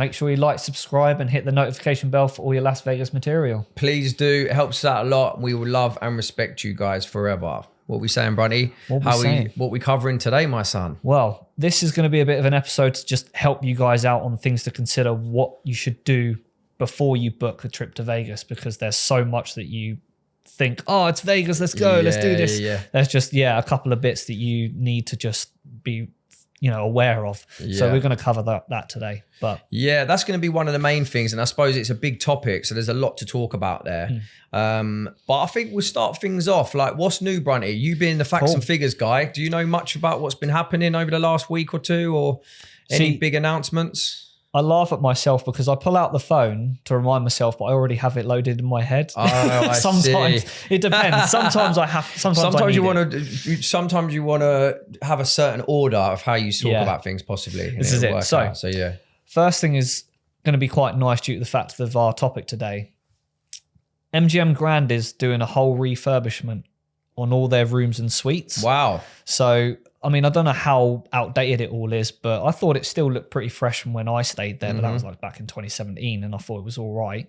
Make sure you like, subscribe, and hit the notification bell for all your Las Vegas material. Please do. It helps us out a lot. We will love and respect you guys forever. What we saying, Brunty? What we covering today, my son? Well, this is going to be a bit of an episode to just help you guys out on things to consider what you should do before you book a trip to Vegas, because there's so much that you think, oh, it's Vegas, let's go, let's do this. There's just, a couple of bits that you need to just be aware of. So we're going to cover that today. But that's going to be one of the main things, and I suppose it's a big topic, so there's a lot to talk about there. But I think we'll start things off. Like, what's new, Brunty? You being the facts and figures guy, do you know much about what's been happening over the last week or two, or any big announcements? I laugh at myself because I pull out the phone to remind myself, but I already have it loaded in my head. Oh, I sometimes see. It depends. Sometimes I have. Sometimes you want to. Sometimes you want to have a certain order of how you talk about things, possibly. This is it. So first thing is going to be quite nice due to the fact of our topic today. MGM Grand is doing a whole refurbishment on all their rooms and suites. Wow. So, I mean, I don't know how outdated it all is, but I thought it still looked pretty fresh from when I stayed there. But that was like back in 2017, and I thought it was all right.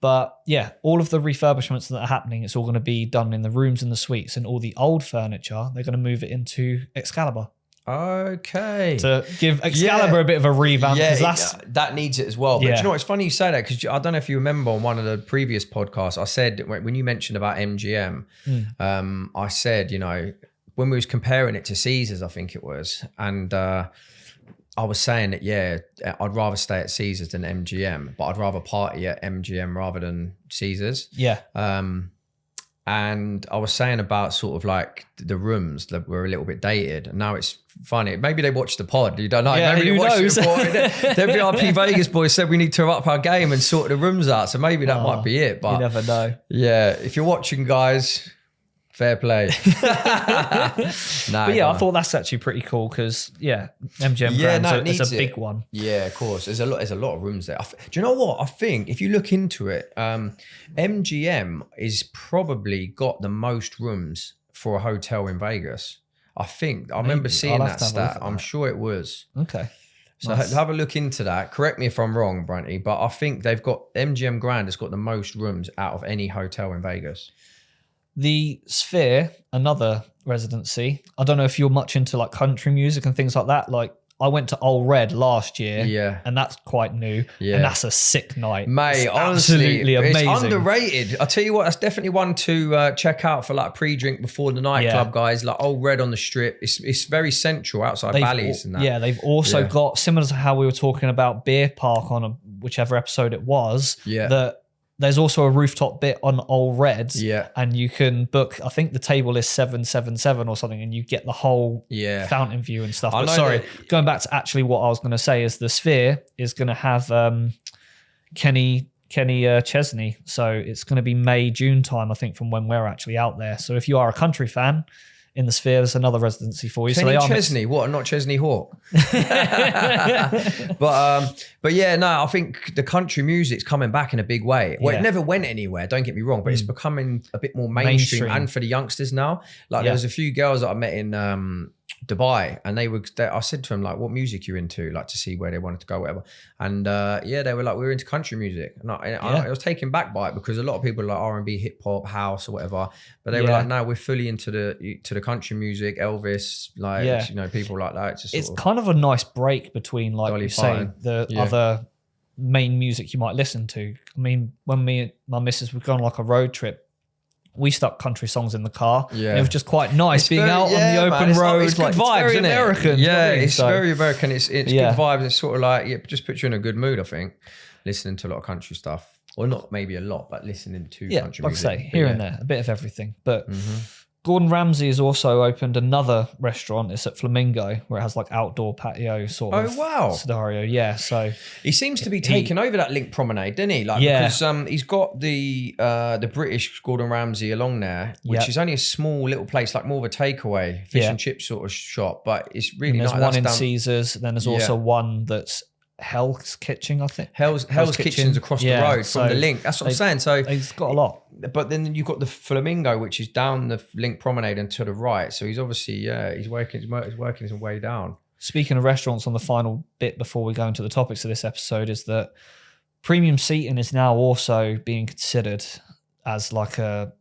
But yeah, all of the refurbishments that are happening, it's all going to be done in the rooms and the suites, and all the old furniture, they're going to move it into Excalibur. Okay. To give Excalibur a bit of a revamp. That needs it as well. But you know, it's funny you say that, because I don't know if you remember on one of the previous podcasts, I said, when you mentioned about MGM, I said, when we was comparing it to Caesars, I think it was, and I was saying that, I'd rather stay at Caesars than MGM, but I'd rather party at MGM rather than Caesars. Yeah. And I was saying about sort of like the rooms that were a little bit dated. And now it's funny. Maybe they watched the pod. You don't know. Yeah, maybe who they watched knows? it before. The VIP Vegas boys said we need to up our game and sort the rooms out. So maybe that might be it. But you never know. Yeah. If you're watching, guys, fair play. But I thought that's actually pretty cool because, MGM Grand is a big one. Yeah, of course. There's a lot of rooms there. Do you know what? I think if you look into it, MGM is probably got the most rooms for a hotel in Vegas. I think. I remember seeing that stat. I'm sure it was. Okay. So have a look into that. Correct me if I'm wrong, Brunty, but I think MGM Grand has got the most rooms out of any hotel in Vegas. The Sphere, another residency. I don't know if you're much into like country music and things like that. Like I went to Old Red last year, and that's quite new, and that's a sick night, mate. It's honestly, absolutely amazing. It's underrated. I'll tell you what, that's definitely one to check out for like pre-drink before the nightclub, guys. Like Old Red on the Strip. It's very central outside Bally's and that. Yeah, they've also got, similar to how we were talking about Beer Park on whichever episode it was. That there's also a rooftop bit on Old Red, and you can book, I think the table is 777 or something, and you get the whole fountain view and stuff. But sorry, going back to actually what I was going to say is the Sphere is going to have Kenny Chesney. So it's going to be May, June time, I think, from when we're actually out there. So if you are a country fan in the Sphere, there's another residency for you. Kenny Chesney, what? Not Chesney Hawk. But yeah, no, I think the country music's coming back in a big way. Well, it never went anywhere, don't get me wrong, but it's becoming a bit more mainstream and for the youngsters now. Like there was a few girls that I met in Dubai, and I said to them, like, what music you into, like, to see where they wanted to go, whatever. And they were like, we were into country music. And I was taken back by it, because a lot of people are like R&B, hip hop, house or whatever, but they were like, no, we're fully into the country music, Elvis, like, people like that. It's kind of a nice break between, like Dolly you say, the other main music you might listen to. I mean, when me and my missus would go on like a road trip, we stuck country songs in the car. Yeah. It was just quite nice being out on the open road. It's good vibes, very isn't American. It? Yeah, it's very American. It's good vibes. It's sort of like, it just puts you in a good mood, I think, listening to a lot of country stuff. Or not maybe a lot, but listening to country music. Like I say, here and there, a bit of everything. But Gordon Ramsay has also opened another restaurant. It's at Flamingo, where it has like outdoor patio sort of scenario. Yeah, so he seems to be taking over that Link Promenade, doesn't he? Like, because he's got the British Gordon Ramsay along there, which is only a small little place, like more of a takeaway fish and chip sort of shop, but it's really nice. There's one in Caesars, then there's also one that's Hell's Kitchen, I think. Hell's Kitchen's across the road from the Link. That's what I'm saying. So he's got a lot. But then you've got the Flamingo, which is down the Link Promenade and to the right. So he's obviously, he's working his way down. speaking of restaurants, on the final bit before we go into the topics of this episode, is that premium seating is now also being considered as like a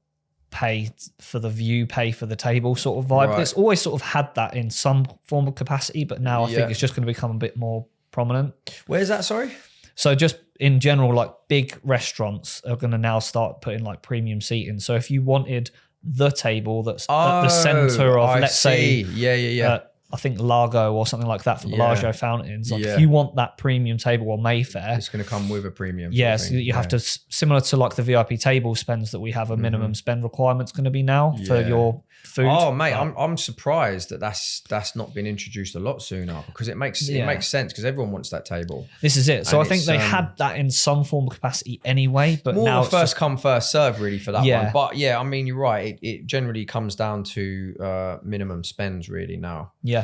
pay for the view, pay for the table sort of vibe. Right. It's always sort of had that in some form of capacity, but now I think it's just going to become a bit more prominent. Where's that, sorry? So just in general, like big restaurants are going to now start putting like premium seating. So if you wanted the table that's at the center of, let's say, I think Largo or something like that for Bellagio Fountains. Like if you want that premium table or Mayfair, it's going to come with a premium. Yes, so you have to, similar to like the VIP table spends that we have, a minimum spend requirement's going to be now for your food. Oh mate, I'm surprised that that's not been introduced a lot sooner, because it makes sense, because everyone wants that table. This is it. So I think they had that in some form of capacity anyway, but more now first come first serve really for that one. But yeah, I mean, you're right. It generally comes down to minimum spends really now. Yeah.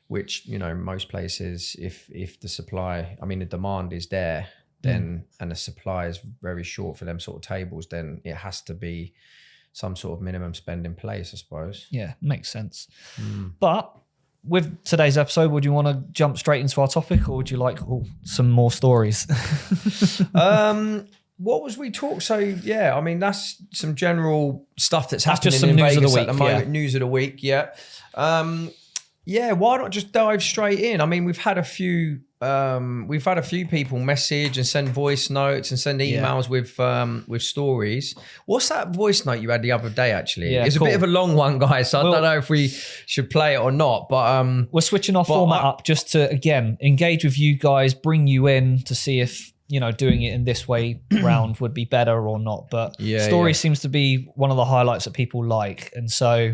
Which, you know, most places, if the supply, I mean, the demand is there, then and the supply is very short for them sort of tables, then it has to be some sort of minimum spend in place, I suppose. Yeah, makes sense. But with today's episode, would you want to jump straight into our topic, or would you like some more stories? What was we talk? So yeah, I mean, that's some general stuff that's happening just some in news Vegas of the week, at the moment. News of the week, why not just dive straight in? I mean, we've had a few people message and send voice notes and send emails with stories. What's that voice note you had the other day? Actually, it's a bit of a long one, guys. So I don't know if we should play it or not. But we're switching our format up just to again engage with you guys, bring you in to see if, you know, doing it in this way round would be better or not. But story seems to be one of the highlights that people like. And so,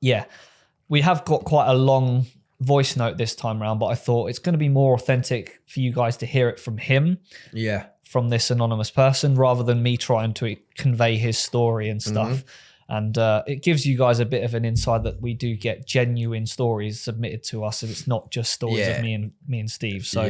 we have got quite a long voice note this time around, but I thought it's going to be more authentic for you guys to hear it from him. Yeah. From this anonymous person, rather than me trying to convey his story and stuff. And it gives you guys a bit of an insight that we do get genuine stories submitted to us, and it's not just stories of me and Steve. So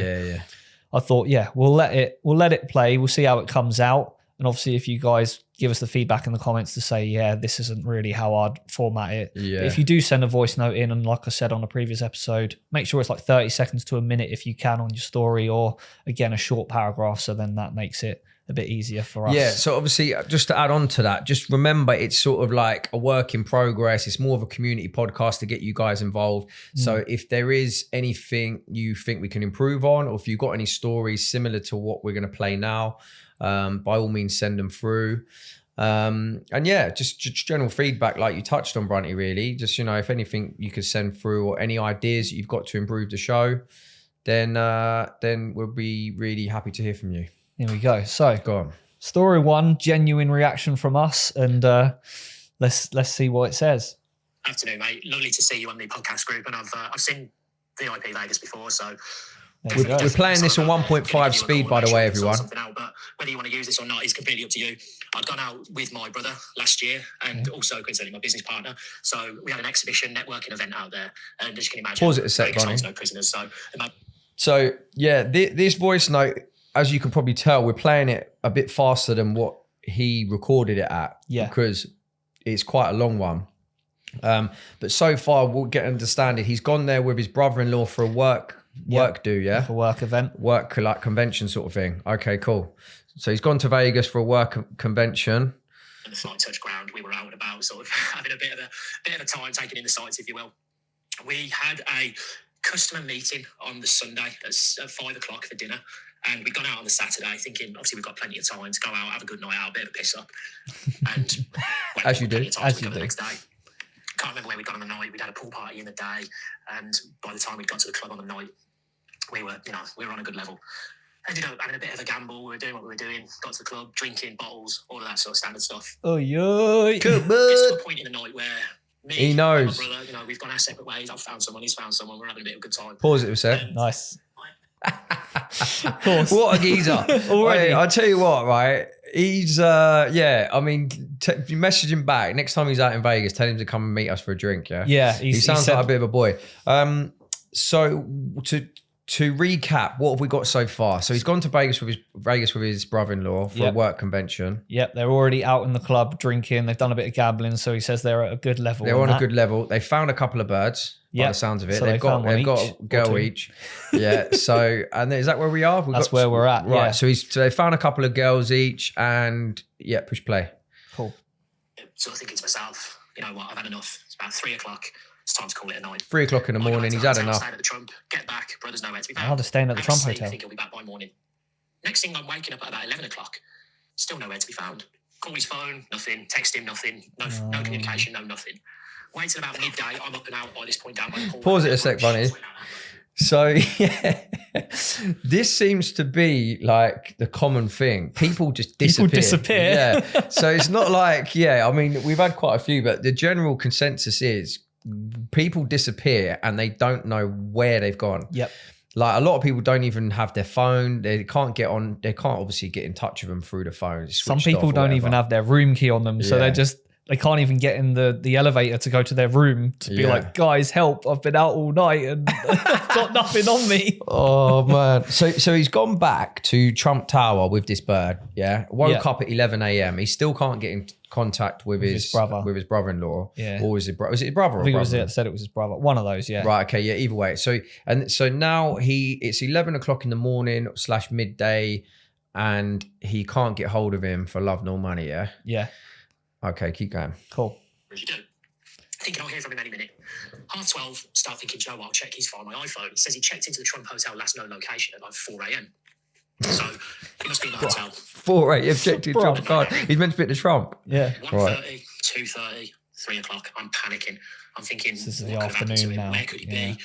I thought, we'll let it play. We'll see how it comes out. And obviously, if you guys give us the feedback in the comments to say, this isn't really how I'd format it. But if you do send a voice note in, and like I said on a previous episode, make sure it's like 30 seconds to a minute if you can on your story, or again, a short paragraph. So then that makes it a bit easier for us. Yeah, so obviously, just to add on to that, just remember it's sort of like a work in progress. It's more of a community podcast to get you guys involved. So if there is anything you think we can improve on, or if you've got any stories similar to what we're going to play now, by all means, send them through. And just general feedback like you touched on, Brunty, really. Just, you know, if anything you could send through, or any ideas that you've got to improve the show, then we'll be really happy to hear from you. Here we go. So go on. Story 1, genuine reaction from us, and let's see what it says. Afternoon, mate. Lovely to see you on the podcast group, and I've seen VIP Vegas before, so we're playing this on 1.5 speed, by the way, everyone. Out, but whether you want to use this or not is completely up to you. I'd gone out with my brother last year, and also coincidentally my business partner. So we had an exhibition networking event out there, and as you can imagine, pause it a sec, Bonnie. No prisoners. So this voice note, as you can probably tell, we're playing it a bit faster than what he recorded it at, because it's quite a long one. But so far, we'll get understanding. He's gone there with his brother-in-law for a work event, work like convention sort of thing. Okay, cool. So he's gone to Vegas for a work convention. And the flight touched ground. We were out and about, sort of having a bit of a time, taking in the sights, if you will. We had a customer meeting on the Sunday at 5 o'clock for dinner, and we'd gone out on the Saturday thinking, obviously we've got plenty of time to go out, have a good night out, a bit of a piss up, and as you do. The next day. Can't remember where we got on the night. We'd had a pool party in the day, and by the time we'd got to the club on the night, we were on a good level. Ended up having a bit of a gamble. We were doing what we were doing. Got to the club, drinking, bottles, all of that sort of standard stuff. Oh, yo. Gets to a point in the night where he knows. And my brother, we've gone our separate ways. I've found someone, he's found someone. We're having a bit of a good time. Pause it a sec. Nice. Of course. What a geezer. Already. Hey, I'll tell you what, right? He's, message him back. Next time he's out in Vegas, tell him to come and meet us for a drink, yeah? Yeah. He sounds like a bit of a boy. So to recap, what have we got so far? So he's gone to Vegas with his brother-in-law for a work convention. Yep, they're already out in the club drinking. They've done a bit of gambling, so he says they're at a good level. They're on a good level. They found a couple of birds. By the sounds of it, so they've got a girl each. Yeah. So, and is that where we are? That's where we're at. Right. Yeah. So they found a couple of girls each, and push play. Cool. So I thinking to myself, you know what? I've had enough. It's about 3 o'clock. It's time to call it a night. 3 o'clock in the morning. He's had enough. Staying at the Trump. Get back. Brother's nowhere to be found. How to staying at the Trump hotel? I think he'll be back by morning. Next thing, I'm waking up at about 11 o'clock. Still nowhere to be found. Call his phone. Nothing. Text him. Nothing. No communication. No nothing. Wait till about midday. I'm up and out by this point down by the pool. Pause it a sec, Bunny. So, this seems to be like the common thing. People just disappear. People disappear. Yeah. So it's not like, I mean, we've had quite a few, but the general consensus is people disappear and they don't know where they've gone. Yep. Like a lot of people don't even have their phone. They can't obviously get in touch with them through the phone. Some people don't even have their room key on them. So they can't even get in the elevator to go to their room to be like, guys, help. I've been out all night and I've got nothing on me. Oh, man. So he's gone back to Trump Tower with this bird, Woke up at 11 a.m. He still can't get in contact with his brother-in-law. Yeah. Or was it brother? Was it his brother? I think it said it was his brother. One of those, yeah. Right, okay, either way. So now it's 11 o'clock in the morning / midday and he can't get hold of him for love nor money, yeah? Yeah. Okay, keep going. Cool. If you do, thinking I'll hear from him any minute. 12:30, start thinking, Joe, I'll check his phone on my iPhone. It says he checked into the Trump Hotel last known location at like 4 a.m. So he must be in the hotel. 4 a.m. checked in Trump card. He's meant to be at the Trump. Yeah. 1:30, 2:30, 3 o'clock. I'm panicking. I'm thinking, this is what the could have happened to afternoon him? now. Where could he be?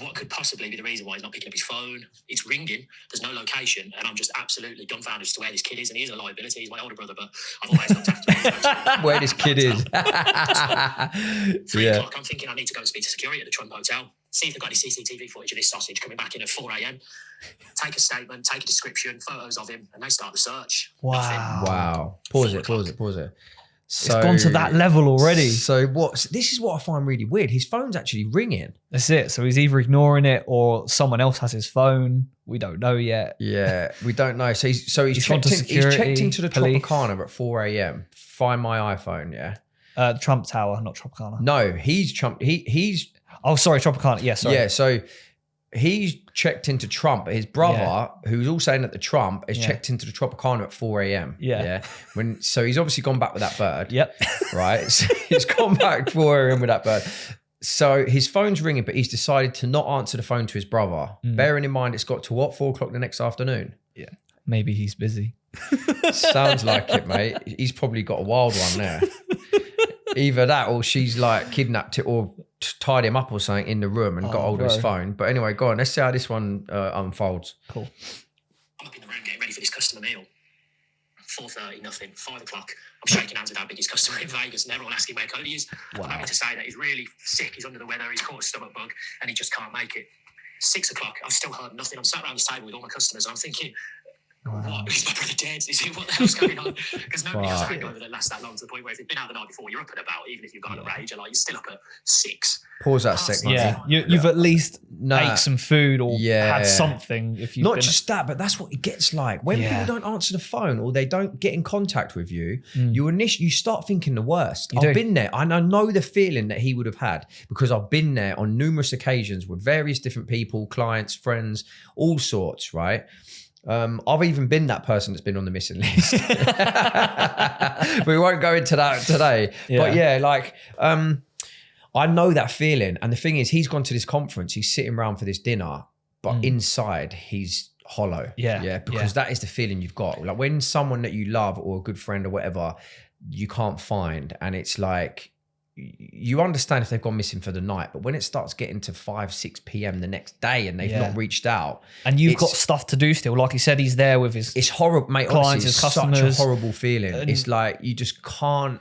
What could possibly be the reason why he's not picking up his phone? It's ringing. There's no location. And I'm just absolutely dumbfounded as to where this kid is. And he is a liability. He's my older brother, but I've always looked after him. Where this kid is. 3 o'clock, I'm thinking I need to go and speak to security at the Trump Hotel. See if they've got any CCTV footage of this sausage coming back in at 4 a.m. Take a statement, take a description, photos of him, and they start the search. Wow. Nothing. Wow. Pause it. So, it's gone to that level already. So this is what I find really weird. His phone's actually ringing. That's it. So he's either ignoring it or someone else has his phone. We don't know yet. Yeah, we don't know. So he's checked into the Tropicana at 4 a.m. Find my iPhone, Trump Tower, not Tropicana. No, he's Oh, sorry, Tropicana. Yeah, sorry. Yeah, so he's checked into Trump. His brother, who's also in at the Trump, is checked into the Tropicana at 4 a.m. Yeah. So he's obviously gone back with that bird. Yep. Right. So he's gone back 4 a.m. with that bird. So his phone's ringing, but he's decided to not answer the phone to his brother. Bearing in mind, it's got to what, 4 o'clock the next afternoon? Yeah. Maybe he's busy. Sounds like it, mate. He's probably got a wild one there. Either that or she's like kidnapped it or tied him up or something in the room and got hold of his phone. But anyway, go on. Let's see how this one unfolds. Cool. I'm up in the room getting ready for this customer meal. 4:30, nothing. 5 o'clock, I'm shaking hands with our biggest customer in Vegas and everyone asking where Cody is. Wow. I'm happy to say that he's really sick. He's under the weather. He's caught a stomach bug and he just can't make it. 6 o'clock, I've still heard nothing. I'm sat around this table with all my customers and I'm thinking, what? Is my brother dead? What the hell's going on? Because nobody has a hangover that lasts that long to the point where if you've been out the night before, you're up and about, even if you've got a rage, you're still up at 6. Pause that a second. Yeah, you've at least ate some food or had something. If you've not just that, but that's what it gets like when people don't answer the phone or they don't get in contact with you. You start thinking the worst. I've been there, and I know the feeling that he would have had because I've been there on numerous occasions with various different people, clients, friends, all sorts. Right. I've even been that person that's been on the missing list. We won't go into that today. Yeah. But I know that feeling. And the thing is, he's gone to this conference, he's sitting around for this dinner, but inside he's hollow. Yeah. Because that is the feeling you've got. Like when someone that you love or a good friend or whatever, you can't find. And it's like, you understand if they've gone missing for the night, but when it starts getting to 5, 6 p.m. the next day and they've not reached out, and you've got stuff to do still, like he said, he's there with his it's horrible, mate. Clients, honestly, his it's customers. Such a horrible feeling. It's like you just can't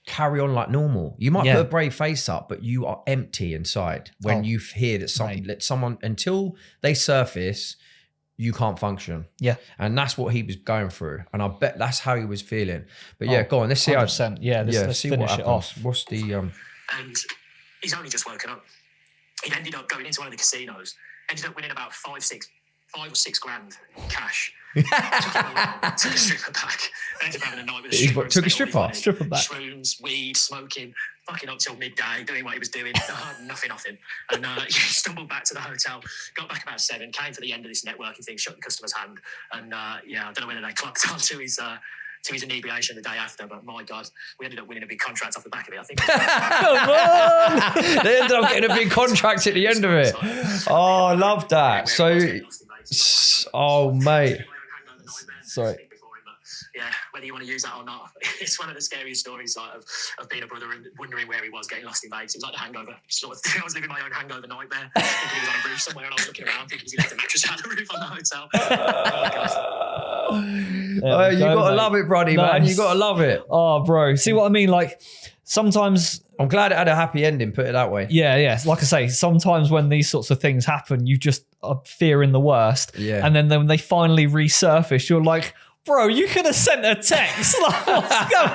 carry on like normal. You might put a brave face up, but you are empty inside when you hear that someone until they surface. You can't function. Yeah. And that's what he was going through. And I bet that's how he was feeling. But go on. Let's see 100%. Let's see finish what it off. What's the... And he's only just woken up. He'd ended up going into one of the casinos Ended up winning about 5 or 6 grand cash. Took a stripper back. Ended up having a night with a stripper. Took a stripper back. Shrooms, weed, smoking, fucking up till midday, doing what he was doing. Nothing off him. And stumbled back to the hotel. Got back about 7. Came to the end of this networking thing. Shook the customer's hand. And I don't know whether they clocked on to his inebriation the day after, but my God, we ended up winning a big contract off the back of it, I think. Come on! They ended up getting a big contract at the end of it. Oh, I love that. So, oh, mate. Sorry. Yeah, whether you want to use that or not, it's one of the scariest stories of being a brother and wondering where he was, getting lost in Vegas. It was like the hangover sort of thing. I was living my own hangover nightmare. Thinking he was on a roof somewhere, and I was looking around thinking he left a mattress out the roof on the hotel. You gotta love it, Bruddy, man. You gotta love it. Oh, bro. See what I mean? Like, sometimes... I'm glad it had a happy ending, put it that way. Yeah. Like I say, sometimes when these sorts of things happen, you just are fearing the worst. Yeah. And then when they finally resurface, you're like... Bro, you could have sent a text. Like, what's going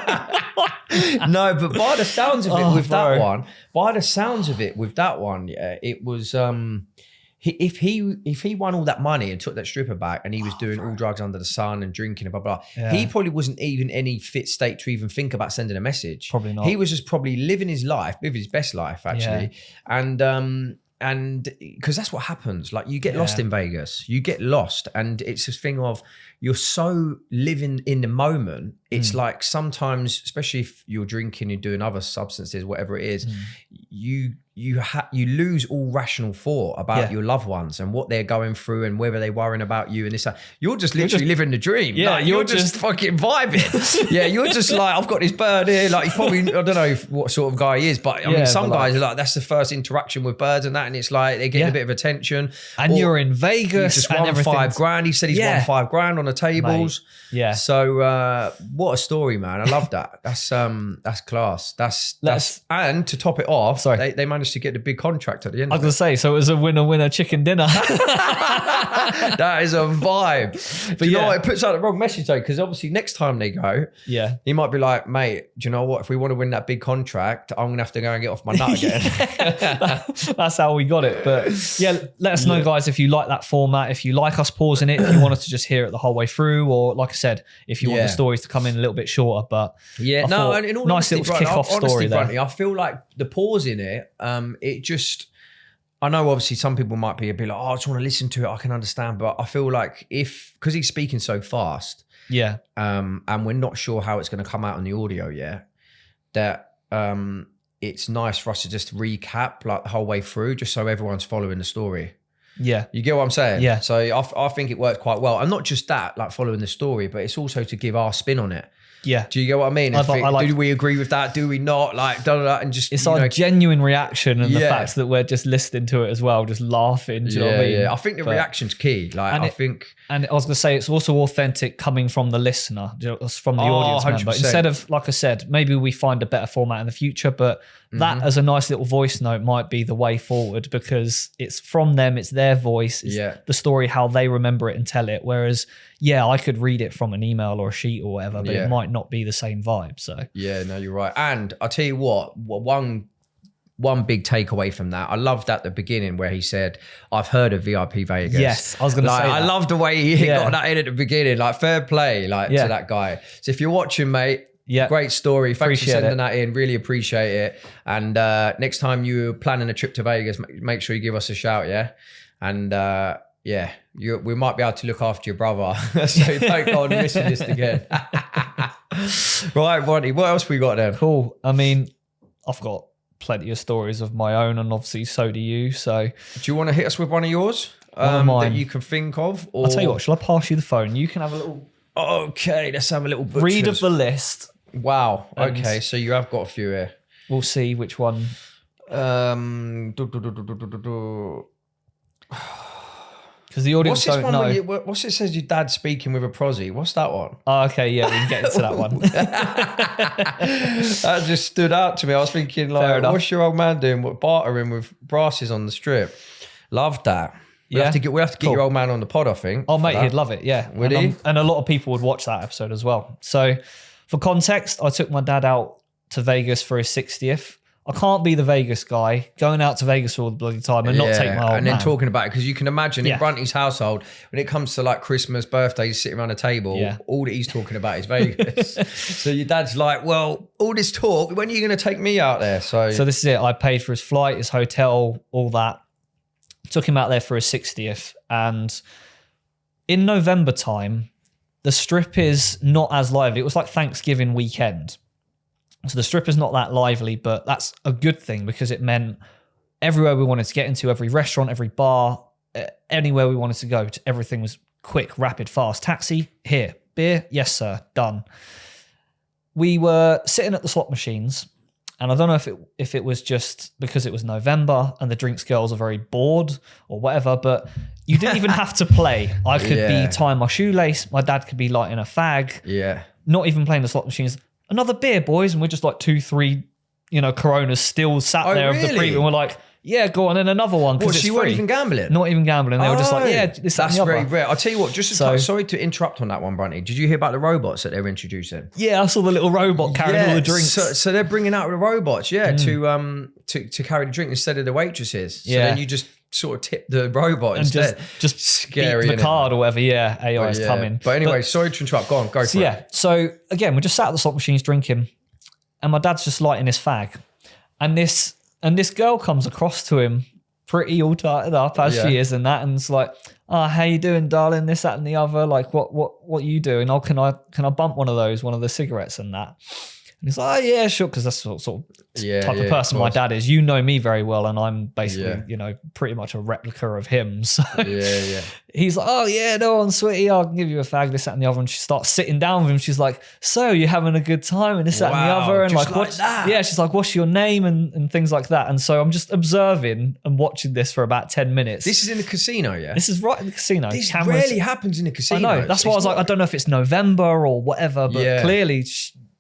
on? No, but by the sounds of it with that one, yeah, it was if he won all that money and took that stripper back and he was doing all drugs under the sun and drinking and blah blah, he probably wasn't even in any fit state to even think about sending a message. Probably not. He was just probably living his best life actually, and because that's what happens. Like you get lost in Vegas, you get lost, and it's this thing of you're so living in the moment. It's like sometimes, especially if you're drinking, you're doing other substances, whatever it is, you lose all rational thought about your loved ones and what they're going through and whether they're worrying about you and this. You're just literally living the dream. Yeah, like, you're just fucking vibing. Yeah, you're just like, I've got this bird here. Like he's probably, I don't know what sort of guy he is, but I mean, some guys are like, that's the first interaction with birds and that, and it's like they're getting a bit of attention. And you're in Vegas. He just won 5 grand. He said he's won 5 grand on the tables. Mate. Yeah. So what a story, man. I love that. That's class. That's and to top it off, they managed to get the big contract at the end. I was gonna say, so it was a winner chicken dinner. That is a vibe. But you know what? It puts out the wrong message though, because obviously next time they go, he might be like, mate, do you know what? If we want to win that big contract, I'm gonna have to go and get off my nut again. That's how we got it. But yeah, let us know, guys, if you like that format, if you like us pausing it, if you wanted to just hear it the whole way through, or like I said, if you want the stories to come in a little bit shorter. But and in all nice little kick-off story there. Brunty, I feel like the pause in it, it just, I know obviously some people might be a bit like, oh, I just want to listen to it, I can understand, but I feel like because he's speaking so fast, and we're not sure how it's going to come out on the audio yet, that it's nice for us to just recap like the whole way through, just so everyone's following the story. Yeah. You get what I'm saying? Yeah. So I think it worked quite well. And not just that, like following the story, but it's also to give our spin on it. Yeah. Do you get what I mean? Do we agree with that? Do we not? Like, and just... It's our genuine reaction and the fact that we're just listening to it as well, just laughing. Do you know what I mean? Yeah, I think the reaction's key. Like, And I was going to say, it's also authentic coming from the listener, from the audience 100%. member. Instead of, like I said, maybe we find a better format in the future, but that as a nice little voice note might be the way forward, because it's from them, it's their voice, it's the story, how they remember it and tell it. Whereas, I could read it from an email or a sheet or whatever, but it might not be the same vibe. So yeah, no, you're right. And I'll tell you what, one big takeaway from that, I loved at the beginning where he said, I've heard of VIP Vegas. Yes, I was going to say that. I love the way he got that in at the beginning, like fair play, to that guy. So if you're watching, mate, great story. Thanks for sending that in. Really appreciate it. And next time you're planning a trip to Vegas, make sure you give us a shout, And we might be able to look after your brother. So don't go on the missing list again. Right, Bonnie, what else we got then? Cool. I mean, I've got plenty of stories of my own, and obviously so do you. So do you want to hit us with one of yours that you can think of? Or... I'll tell you what, shall I pass you the phone? You can have a little... Okay, let's have a little butchers. Read of the list. Wow. Okay, so you have got a few here. We'll see which one. Because the audience don't know. What's it says your dad's speaking with a prosy? What's that one? Oh, okay, yeah, we can get into that one. That just stood out to me. I was thinking, like, what's your old man doing? What, bartering with brasses on the strip? Love that. We have to get your old man on the pod, I think. Oh, mate, he'd love it, yeah. Would he? And a lot of people would watch that episode as well. So, for context, I took my dad out to Vegas for his 60th. I can't be the Vegas guy going out to Vegas all the bloody time and not take my old man. And then talking about it, because you can imagine in Brunty's household, when it comes to like Christmas, birthdays, sitting around a table, all that he's talking about is Vegas. So your dad's like, well, all this talk, when are you going to take me out there? So this is it. I paid for his flight, his hotel, all that. Took him out there for his 60th. And in November time, the strip is not as lively. It was like Thanksgiving weekend. So the strip is not that lively, but that's a good thing because it meant everywhere we wanted to get into, every restaurant, every bar, anywhere we wanted to go, everything was quick, rapid, fast. Taxi, here. Beer, yes, sir, done. We were sitting at the slot machines, and I don't know if it was just because it was November and the drinks girls are very bored or whatever, but you didn't even have to play. I could be tying my shoelace. My dad could be lighting a fag. Yeah. Not even playing the slot machines. Another beer, boys, and we're just like 2-3, Coronas still sat there of the pre, and we're like, yeah, go on, and another one. Well, she weren't even gambling. Not even gambling. They were just like, yeah, this, that's very rare. I'll tell you what. Sorry to interrupt on that one, Brunty. Did you hear about the robots that they're introducing? Yeah, I saw the little robot carrying all the drinks. So they're bringing out the robots, to carry the drink instead of the waitresses. So then you just sort of tip the robot and instead. Just scary. Beat the card or whatever. Yeah, AI is coming. But anyway, sorry to interrupt. Go on, go for it. Yeah. So again, we're just sat at the slot machines drinking, and my dad's just lighting his fag, and this girl comes across to him, pretty all tighted up as she is, and it's like, oh, how you doing, darling? This, that, and the other. Like, what are you doing? Oh, can I bump one of the cigarettes and that? And he's like, oh, yeah, sure, because that's the sort of type of person my dad is. You know me very well, and I'm basically, pretty much a replica of him. So he's like, oh, yeah, no, I'm sweetie, I can give you a fag, this, that, and the other. And she starts sitting down with him. She's like, so you're having a good time, and this, that, and the other. And like what's that? Yeah, she's like, what's your name? And things like that. And so I'm just observing and watching this for about 10 minutes. This is in the casino, yeah? This is right in the casino. This rarely happens in the casino. I know. That's why I was like, I don't know if it's November or whatever, but clearly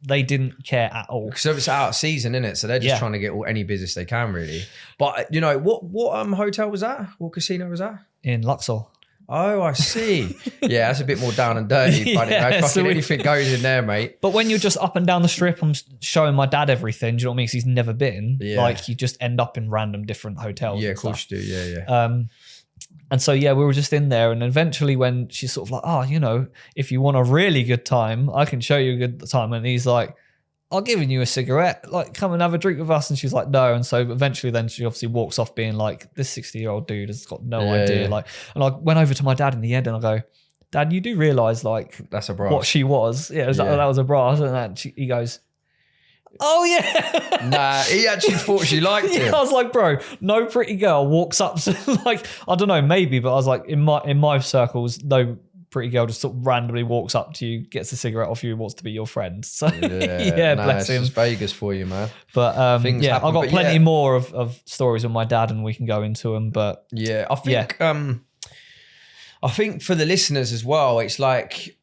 they didn't care at all. So it's out of season, isn't it? So they're just trying to get any business they can, really. But what hotel was that? What casino was that? In Luxor. Oh, I see. Yeah, that's a bit more down and dirty, buddy. Fucking anything goes in there, mate. But when you're just up and down the strip, I'm showing my dad everything. Do you know what I mean? 'Cause he's never been. Yeah. Like, you just end up in random different hotels. Yeah, of course you do. Yeah. And so, we were just in there. And eventually when she's sort of like, oh, if you want a really good time, I can show you a good time. And he's like, I'll give you a cigarette. Like, come and have a drink with us. And she's like, no. And so eventually then she obviously walks off being like, this 60-year-old dude has got no idea. Yeah. And I went over to my dad in the end and I go, Dad, you do realise that's a brass. What she was. Yeah, that was a brass. And he goes, oh yeah. Nah, he actually thought she liked him. I was like, bro, no pretty girl walks up to I don't know, maybe, but I was like, in my circles, no pretty girl just sort of randomly walks up to you, gets a cigarette off you, and wants to be your friend. So bless him. It's Vegas for you, man. But happen, I've got plenty more of stories with my dad, and we can go into them. But I think for the listeners as well, it's like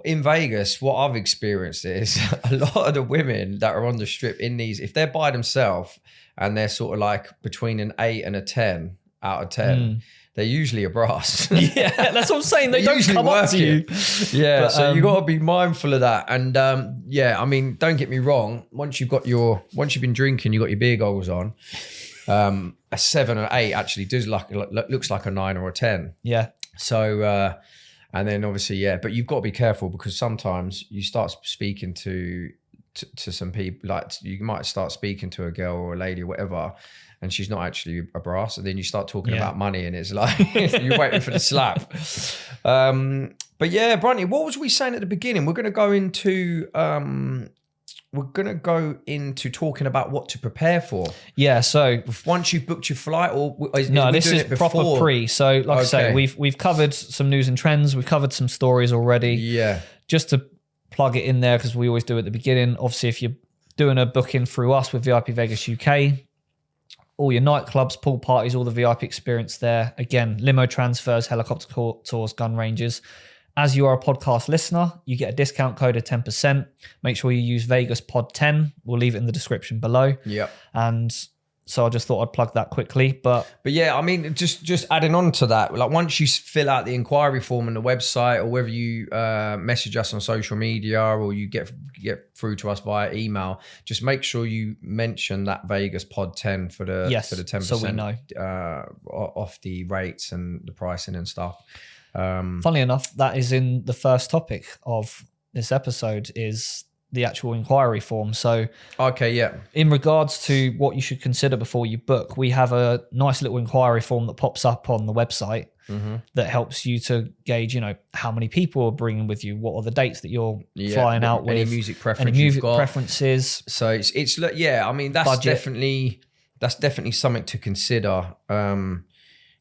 in Vegas, what I've experienced is a lot of the women that are on the strip in these, if they're by themselves and they're sort of like between an 8 and a 10 out of 10, they're usually a brass. Yeah, that's what I'm saying. They don't come up to you. Yeah, but, so you got to be mindful of that. And I mean, don't get me wrong. Once you've been drinking, you got your beer goggles on. A 7 or 8 actually looks like a 9 or a 10. Yeah. So, and then obviously, but you've got to be careful because sometimes you start speaking to some people, like you might start speaking to a girl or a lady or whatever, and she's not actually a brass. And then you start talking about money and it's like, you're waiting for the slap. But yeah, Brunty, what was we saying at the beginning? We're going to go into talking about what to prepare for. Yeah, so once you've booked your flight, this is proper pre. So like I say, we've covered some news and trends. We've covered some stories already. Yeah. Just to plug it in there, because we always do at the beginning. Obviously, if you're doing a booking through us with VIP Vegas UK, all your nightclubs, pool parties, all the VIP experience there. Again, limo transfers, helicopter tours, gun ranges. As you are a podcast listener, you get a discount code of 10%. Make sure you use VegasPod10. We'll leave it in the description below. Yep. And So I just thought I'd plug that quickly. But yeah, I mean, just adding on to that, like once you fill out the inquiry form on the website, or whether you message us on social media, or you get through to us via email, just make sure you mention that Vegas Pod 10 for the 10%, so we know off the rates and the pricing and stuff. Funnily enough, that is in the first topic of this episode, is the actual inquiry form. So in regards to what you should consider before you book, we have a nice little inquiry form that pops up on the website that helps you to gauge, how many people are bringing with you, what are the dates that you're flying out with, any music preferences. So it's I mean, that's budget. definitely something to consider.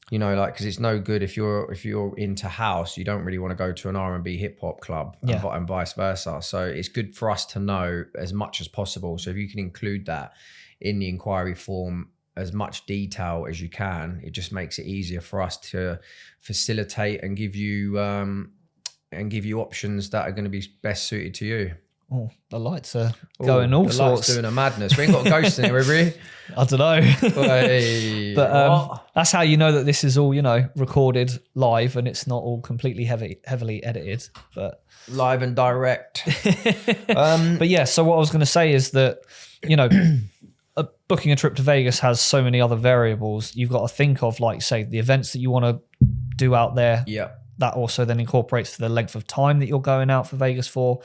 Because it's no good if you're into house, you don't really want to go to an R&B hip hop club and vice versa. So it's good for us to know as much as possible. So if you can include that in the inquiry form, as much detail as you can, it just makes it easier for us to facilitate and give you options that are going to be best suited to you. Oh, the lights are going all sorts. Doing a madness. We ain't got a ghost in here, have we? I don't know. Hey, but that's how you know that this is all, recorded live and it's not all completely heavily edited. But live and direct. But yeah, so what I was going to say is that, booking a trip to Vegas has so many other variables. You've got to think of, like, say, the events that you want to do out there. Yeah. That also then incorporates the length of time that you're going out for Vegas for,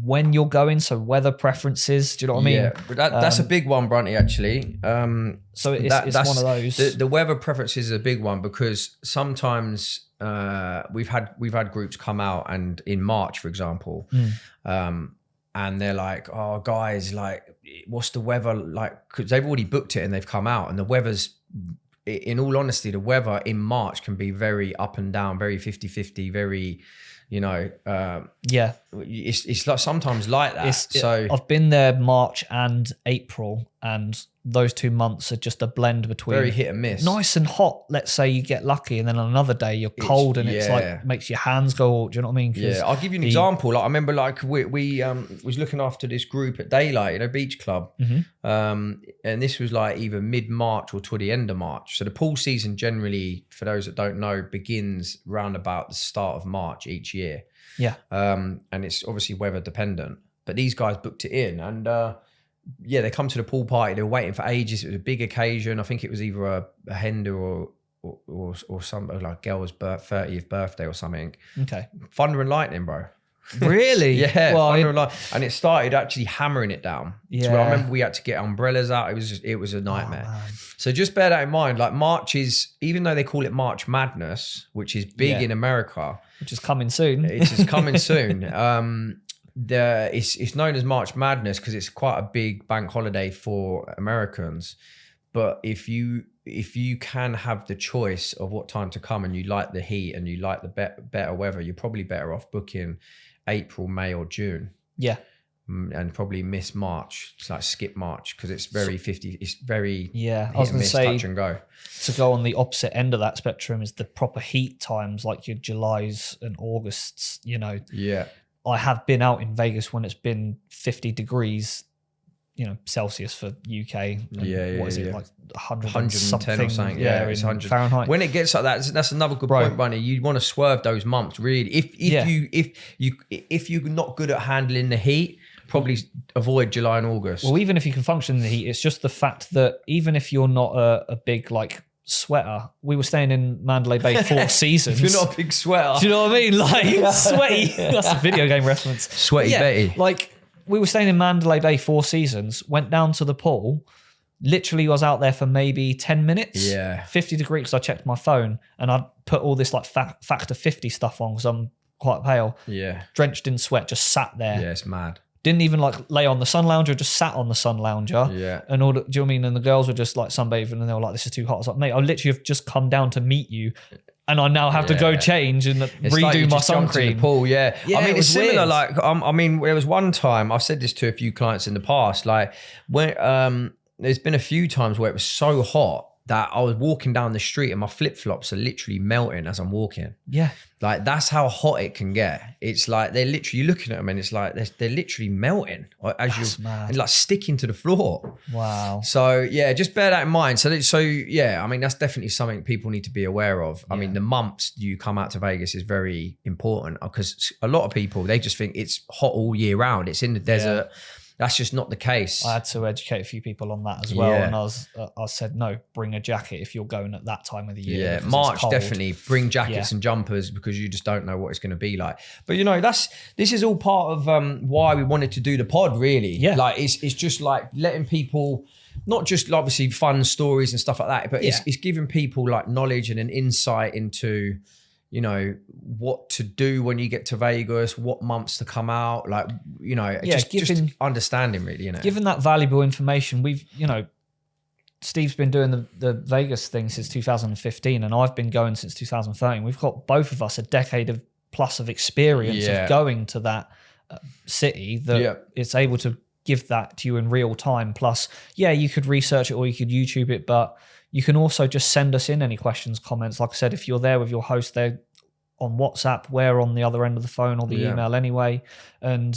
when you're going, so weather preferences. Do you know what I mean? Yeah, but that's a big one, Brunty, actually. So it's one of those. The weather preferences is a big one, because sometimes we've had groups come out, and in March, for example, and they're like, "Oh, guys, like, what's the weather like?" Because they've already booked it and they've come out, and the weather's, in all honesty, the weather in March can be very up and down, very 50-50, very, it's like sometimes like that. I've been there March and April, and those 2 months are just a blend between very hit and miss. Nice and hot, let's say you get lucky, and then on another day you're cold, and it's like makes your hands go. Do you know what I mean? Yeah, I'll give you an example. Like, I remember, like, we was looking after this group at Daylight, beach club, and this was like either mid-March or toward the end of March. So the pool season generally, for those that don't know, begins round about the start of March each year. Yeah. And it's obviously weather dependent, but these guys booked it in, and they come to the pool party. They were waiting for ages. It was a big occasion. I think it was either a Hender or something, like girl's 30th birthday or something. Okay. Thunder and lightning, bro. Really? Yeah. Well, thunder and lightning. And it started actually hammering it down. Yeah. So I remember we had to get umbrellas out. It was a nightmare. Oh, so just bear that in mind. Like, March is, even though they call it March Madness, which is big in America, which is coming soon. It's coming soon. It's known as March Madness because it's quite a big bank holiday for Americans. But if you can have the choice of what time to come, and you like the heat and you like the better weather, you're probably better off booking April, May, or June. Yeah. And probably miss March. It's like skip March, because it's very 50. It's very I was going to say, touch and go. To go on the opposite end of that spectrum is the proper heat times, like your Julys and Augusts. Yeah. I have been out in Vegas when it's been 50 degrees, Celsius for UK. What is it, like 110 something or something? Yeah, it's 100 Fahrenheit. When it gets like that, that's another good point, Bunny. You want to swerve those months, really. If you're not good at handling the heat, probably avoid July and August. Well, even if you can function in the heat, it's just the fact that even if you're not a big, like, sweater, we were staying in Mandalay Bay 4 seasons. If you're not a big sweater. Do you know what I mean? Like, sweaty. That's a video game reference. Sweaty Betty. Like, we were staying in Mandalay Bay 4 seasons, went down to the pool. Literally, I was out there for maybe 10 minutes. Yeah. 50 degrees, because I checked my phone, and I'd put all this, like, factor 50 stuff on because I'm quite pale. Yeah. Drenched in sweat, just sat there. Yeah, it's mad. Didn't even, like, lay on the sun lounger, just sat on the sun lounger. Yeah. And all do you know what I mean? And the girls were just, like, sunbathing, and they were like, this is too hot. I was like, mate, I literally have just come down to meet you, and I now have to go change and redo my sun cream. In the pool, I mean, it's similar. Weird. Like, I mean, there was one time, I've said this to a few clients in the past, like, when there's been a few times where it was so hot that I was walking down the street and my flip-flops are literally melting as I'm walking. Yeah. Like that's how hot it can get. It's like they're literally, you're looking at them and it's like they're literally melting as you're and like sticking to the floor. Wow. So yeah, just bear that in mind. So yeah, I mean, that's definitely something people need to be aware of. I mean, the months you come out to Vegas is very important because a lot of people, they just think it's hot all year round. It's in the desert. That's just not the case. I had to educate a few people on that as well. And I said, no, bring a jacket if you're going at that time of the year. Yeah, March, definitely bring jackets and jumpers because you just don't know what it's going to be like. But you know, this is all part of why we wanted to do the pod, really. Yeah. Like it's just like letting people, not just obviously fun stories and stuff like that, but it's giving people like knowledge and an insight into, you know, what to do when you get to Vegas, what months to come out, like, you know, just understanding really, you know. Given that valuable information, we've, you know, Steve's been doing the Vegas thing since 2015 and I've been going since 2013. We've got both of us a decade of plus of experience of going to that city that it's able to give that to you in real time. Plus, you could research it or you could YouTube it, but you can also just send us in any questions, comments. Like I said, if you're there with your host, they're on WhatsApp, we're on the other end of the phone or the email anyway. And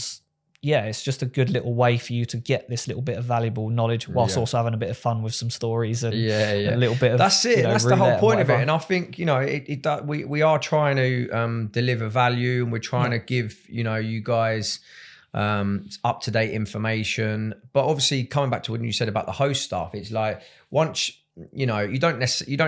it's just a good little way for you to get this little bit of valuable knowledge whilst also having a bit of fun with some stories and a little bit of... That's it. That's the whole point of it. And I think, you know, we are trying to deliver value and we're trying to give, you know, you guys up-to-date information. But obviously coming back to what you said about the host stuff, it's like once... You know, you don't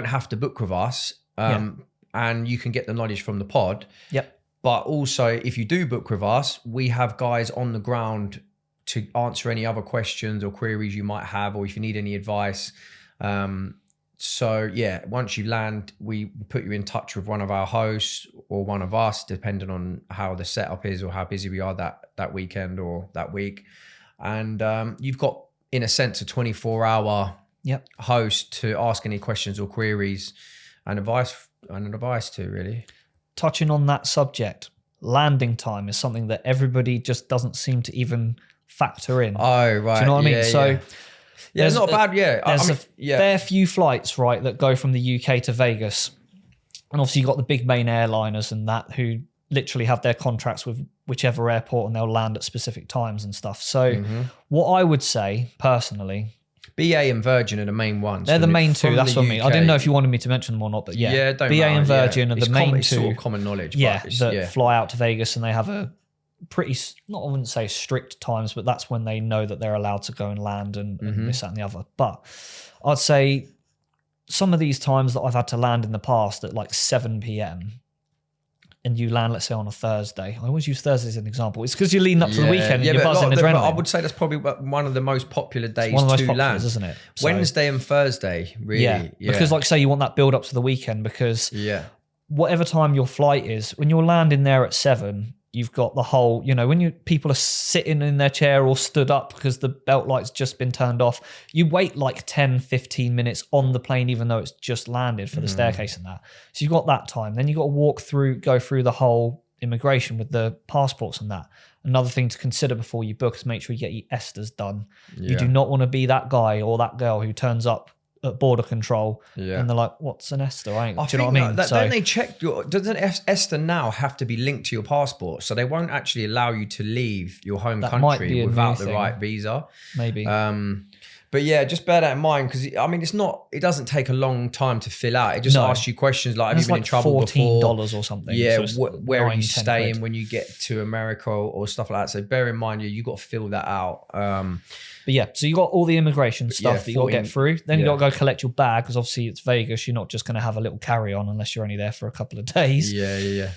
have to book with us, and you can get the knowledge from the pod. Yep. But also, if you do book with us, we have guys on the ground to answer any other questions or queries you might have, or if you need any advice. So yeah, once you land, we put you in touch with one of our hosts or one of us, depending on how the setup is or how busy we are that weekend or that week. And you've got, in a sense, a 24-hour host to ask any questions or queries and advice to, really. Touching on that subject, landing time is something that everybody just doesn't seem to even factor in. Oh, right. Do you know what I mean? So it's not bad. There's a fair few flights, right, that go from the UK to Vegas. And obviously you've got the big main airliners and that who literally have their contracts with whichever airport and they'll land at specific times and stuff. So what I would say personally, BA and Virgin are the main ones. They're the main two. That's what I mean. I didn't know if you wanted me to mention them or not, but BA and Virgin are the main two. Sort of common knowledge. That fly out to Vegas and they have a pretty, I wouldn't say strict times, but that's when they know that they're allowed to go and land and this, that, and the other. But I'd say some of these times that I've had to land in the past at like 7 p.m. and you land, let's say, on a Thursday. I always use Thursday as an example. It's because you're leading up to the weekend and you're buzzing adrenaline. I would say that's probably one of the most popular days to land, isn't it? So, Wednesday and Thursday, really. Yeah, because like I say, you want that build up to the weekend because whatever time your flight is, when you're landing there at 7, you've got the whole, you know, when people are sitting in their chair or stood up because the belt light's just been turned off, you wait like 10, 15 minutes on the plane, even though it's just landed for the staircase and that. So you've got that time. Then you've got to go through the whole immigration with the passports and that. Another thing to consider before you book is make sure you get your ESTAs done. Yeah. You do not want to be that guy or that girl who turns up at border control and they're like, what's an ESTA? Do you know what I mean? Don't they check doesn't ESTA now have to be linked to your passport? So they won't actually allow you to leave your home country without the right visa. Maybe. But yeah, just bear that in mind because I mean, it doesn't take a long time to fill out. It just asks you questions like, have you been in trouble before? $14 or something. Yeah, so where are you staying when you get to America or stuff like that? So bear in mind, you got to fill that out. But yeah, so you got all the immigration stuff that you got to get through. Then you got to go collect your bag because obviously it's Vegas. You're not just going to have a little carry-on unless you're only there for a couple of days. Yeah.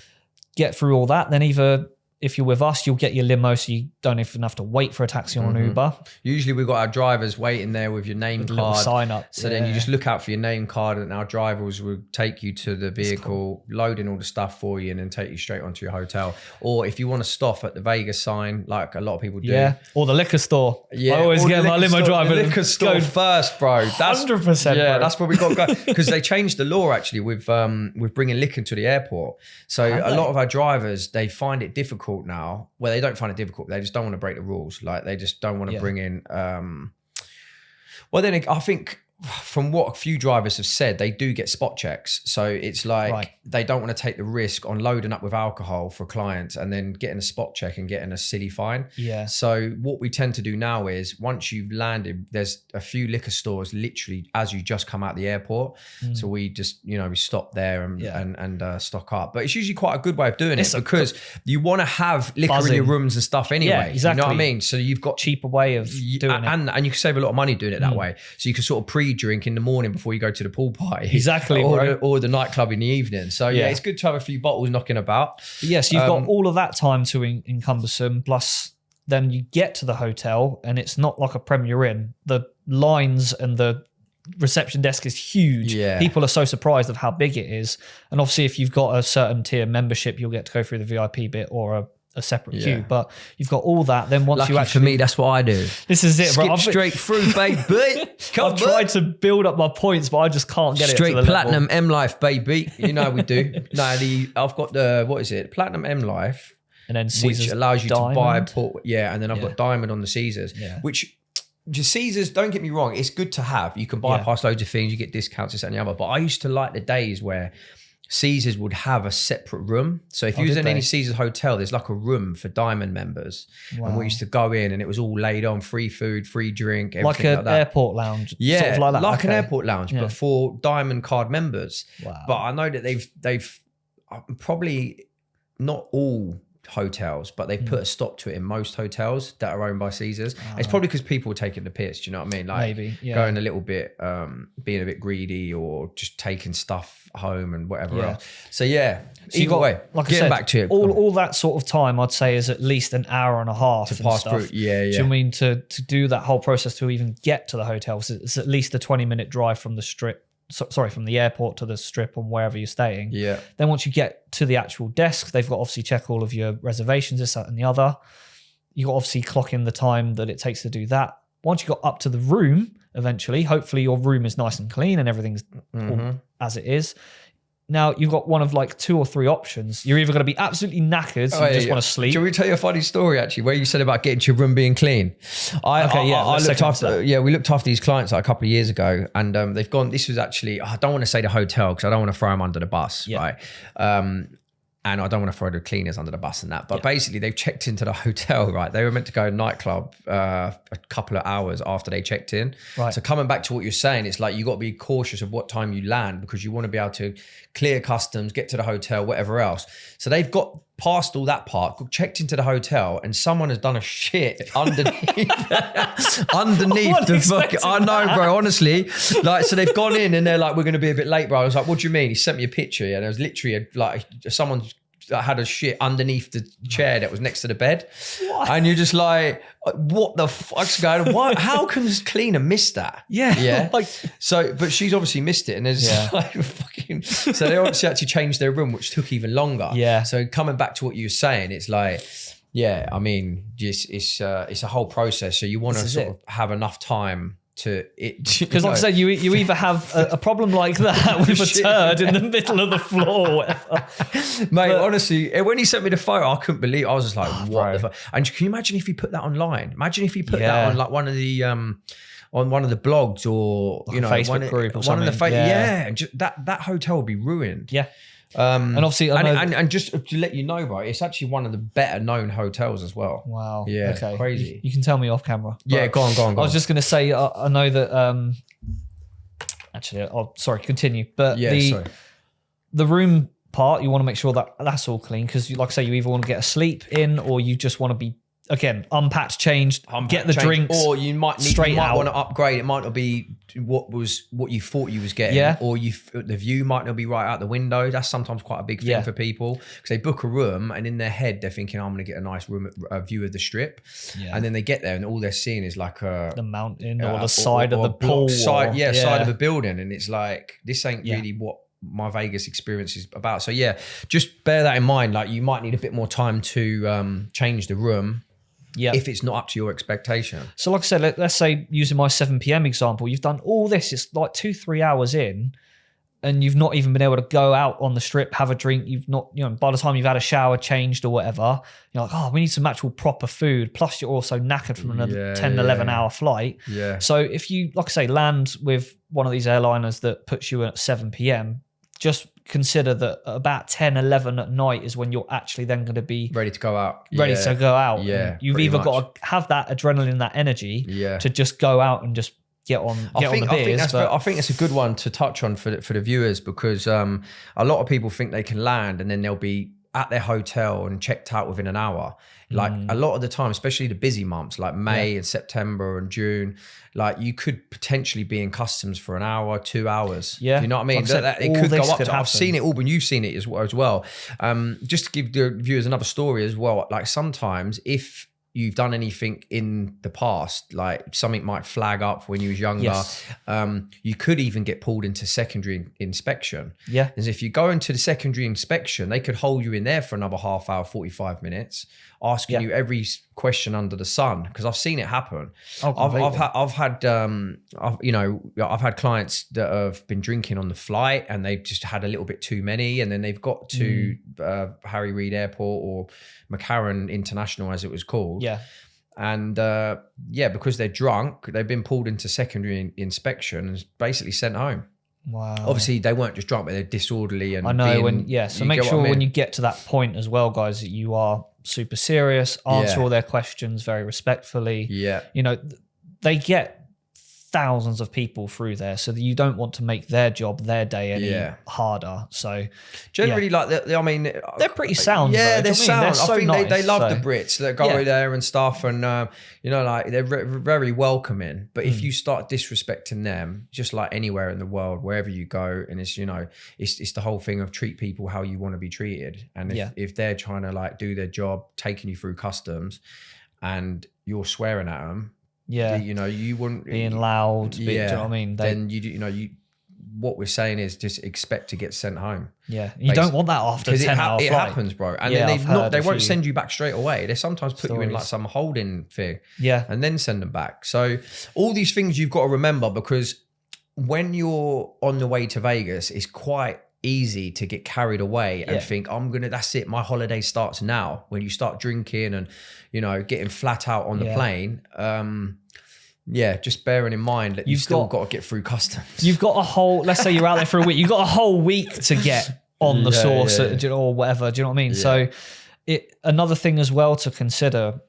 Get through all that. Then either if you're with us, you'll get your limo so you don't even have to wait for a taxi or an Uber. Usually we've got our drivers waiting there with your name card. Sign up. So then you just look out for your name card and our drivers will take you to the vehicle, loading all the stuff for you and then take you straight onto your hotel. Or if you want to stop at the Vegas sign, like a lot of people do. Yeah, or the liquor store. Yeah, I always get my limo driver. The liquor store first, bro. That's 100%. Yeah, bro. that's where we got to go. Because they changed the law actually with bringing liquor to the airport. So a lot of our drivers, they find it difficult now. Well, they don't find it difficult. They just don't want to break the rules. Like they just don't want to bring in. Well, then I think from what a few drivers have said, they do get spot checks. So it's like they don't want to take the risk on loading up with alcohol for clients and then getting a spot check and getting a silly fine. Yeah. So what we tend to do now is once you've landed, there's a few liquor stores literally as you just come out the airport. So we just, you know, we stop there and stock up. But it's usually quite a good way of doing it because you want to have liquor in your rooms and stuff anyway. Yeah, exactly. You know what I mean? So you've got cheaper way of doing it. And you can save a lot of money doing it that way. So you can sort of pre-drink in the morning before you go to the pool party. Exactly. Or the nightclub in the evening. So yeah, it's good to have a few bottles knocking about. But yes, you've got all of that time to encumbersome, plus then you get to the hotel and it's not like a Premier Inn. The lines and the reception desk is huge. Yeah. People are so surprised of how big it is. And obviously if you've got a certain tier membership, you'll get to go through the VIP bit or a separate queue, but you've got all that. Then once you actually, for me, that's what I do. This is it, bro. Straight through, baby. I've tried to build up my points, but I just can't get straight it to the platinum level. M Life, baby. You know we do. No, I've got the platinum M Life, and then Caesar's which allows you Diamond. to buy and then I've got Diamond on the Caesars, which. Just Caesars, don't get me wrong, it's good to have. You can bypass loads of things, you get discounts, this and the other. But I used to like the days where Caesars would have a separate room. So if you was in any Caesars hotel, there's like a room for Diamond members. Wow. And we used to go in and it was all laid on, free food, free drink, everything like that. Airport lounge. Yeah, sort of like that. Like an airport lounge, but for Diamond card members. Wow. But I know that they've probably not all hotels, but they've put a stop to it in most hotels that are owned by Caesars. It's probably because people are taking the piss, do you know what I mean? Like maybe going a little bit, being a bit greedy or just taking stuff home and whatever else. So either way, like getting back to it. All that sort of time I'd say is at least an hour and a half to pass through. Do you know what I mean? To do that whole process to even get to the hotel, so it's at least a 20-minute drive from the strip. From the airport to the strip and wherever you're staying. Yeah. Then once you get to the actual desk, they've got to obviously check all of your reservations, this, that, and the other. You got to obviously clock in the time that it takes to do that. Once you got up to the room, eventually, hopefully your room is nice and clean and everything's all as it is. Now you've got one of like 2 or 3 options. You're either going to be absolutely knackered, so you just want to sleep. Shall we tell you a funny story actually, where you said about getting to your room being clean? We looked after these clients like a couple of years ago, and they've gone. This was actually, I don't want to say the hotel because I don't want to throw them under the bus, right? And I don't want to throw the cleaners under the bus and that. But basically, they've checked into the hotel, right? They were meant to go to a nightclub a couple of hours after they checked in. Right. So coming back to what you're saying, it's like you got to be cautious of what time you land because you want to be able to clear customs, get to the hotel, whatever else. So they've got past all that part, checked into the hotel, and someone has done a shit underneath the fucking. I know, bro. Honestly, like, so they've gone in and they're like, "We're going to be a bit late, bro." I was like, "What do you mean?" He sent me a picture, and it was literally like someone had a shit underneath the chair that was next to the bed. What? And you're just like, what the fuck's going on? Why? How can this cleaner miss that? Yeah. So, but she's obviously missed it, and there's like fucking. So they obviously actually changed their room, which took even longer. Yeah. So coming back to what you were saying, it's like, yeah, I mean, just it's a whole process. So you want to sort of have enough time to it, because like I said, you either have a problem like that with a turd in the middle of the floor or whatever. Mate, honestly, when he sent me the photo, I couldn't believe it. I was just like, what the fuck? And can you imagine if he put that online? Imagine if he put that on like one of the on one of the blogs or like a Facebook group or something. And just that hotel would be ruined. Yeah. And obviously, and just to let you know, bro, it's actually one of the better known hotels as well. Wow. Yeah. Okay. Crazy. You can tell me off camera. Yeah. Go on. I was just going to say, I know that. Actually, sorry. Continue. But the room part, you want to make sure that that's all clean because, like I say, you either want to get a sleep in or you just want to be. Again, unpacked, changed, get the drinks, or you might want to upgrade. It might not be what you thought you was getting, or the view might not be right out the window. That's sometimes quite a big thing for people because they book a room and in their head they're thinking, I'm going to get a nice view of the strip, and then they get there and all they're seeing is like the mountain or the side of the pool, side of a building, and it's like this ain't really what my Vegas experience is about. So just bear that in mind. Like you might need a bit more time to change the room. Yeah. If it's not up to your expectation. So like I said, let's say using my 7 p.m. example, you've done all this, it's like 2-3 hours in, and you've not even been able to go out on the strip, have a drink. You've not, by the time you've had a shower, changed or whatever, you're like, oh, we need some actual proper food. Plus you're also knackered from another 10, 11 hour flight. Yeah. So if you, like I say, land with one of these airliners that puts you at 7 p.m, just consider that about 10, 11 at night is when you're actually then going to be ready to go out. Ready to go out. Yeah. And you've either got to have that adrenaline, that energy to just go out and just get on the beers. I think that's a good one to touch on for the viewers, because a lot of people think they can land and then they'll be at their hotel and checked out within an hour. Like a lot of the time, especially the busy months like May and September and June, like you could potentially be in customs for an hour, 2 hours. Yeah. Do you know what I mean? It could go up to, I've seen it all, but you've seen it as well. Just to give the viewers another story as well, like sometimes if you've done anything in the past, like something might flag up when you was younger, you could even get pulled into secondary inspection. Yeah. As if you go into the secondary inspection, they could hold you in there for another half hour, 45 minutes, asking you every question under the sun, because I've seen it happen. I've had clients that have been drinking on the flight and they've just had a little bit too many, and then they've got to Harry Reid Airport or McCarran International, as it was called. Yeah. And because they're drunk, they've been pulled into secondary inspection and basically sent home. Wow. Obviously, they weren't just drunk, but they're disorderly. And I know. So make sure when you get to that point as well, guys, that you are super serious, answer all their questions very respectfully. Yeah. They get thousands of people through there, so that you don't want to make their job, their day any harder. So generally, they're pretty sound. Yeah, they're sound. So I think nice, they love the Brits that go there and stuff, and they're very welcoming. But if you start disrespecting them, just like anywhere in the world, wherever you go, and it's it's the whole thing of treat people how you want to be treated. And if they're trying to do their job, taking you through customs, and you're swearing at them. Yeah, you wouldn't being loud. Do you know what I mean? Then what we're saying is just expect to get sent home. Yeah, you don't want that after 10-hour flight. It happens, bro. And then they won't send you back straight away. They sometimes put you in like some holding thing. Yeah, and then send them back. So all these things you've got to remember, because when you're on the way to Vegas, it's quite easy to get carried away and think that's it, my holiday starts now. When you start drinking and getting flat out on the plane, just bearing in mind that you've still got to get through customs. You've got a whole, let's say you're out there for a week, you've got a whole week to get on the sauce or whatever, do you know what I mean? So another thing as well to consider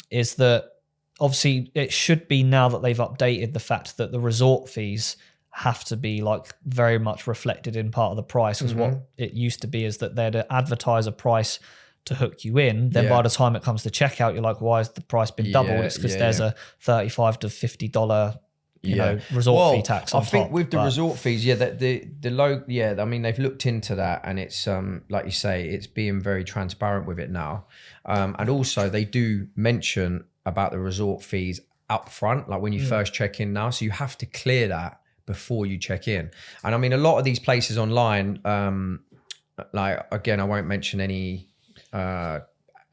is that obviously it should be, now that they've updated the fact that the resort fees have to be very much reflected in part of the price, because what it used to be is that they'd advertise a price to hook you in. Then by the time it comes to checkout, you're like, why has the price been doubled? It's because there's a $35 to $50 resort fee tax on top. I think with the resort fees, the low, I mean, they've looked into that, and it's like you say, it's being very transparent with it now. And also they do mention about the resort fees up front, like when you first check in now. So you have to clear that before you check in. And I mean, a lot of these places online, again, I won't mention any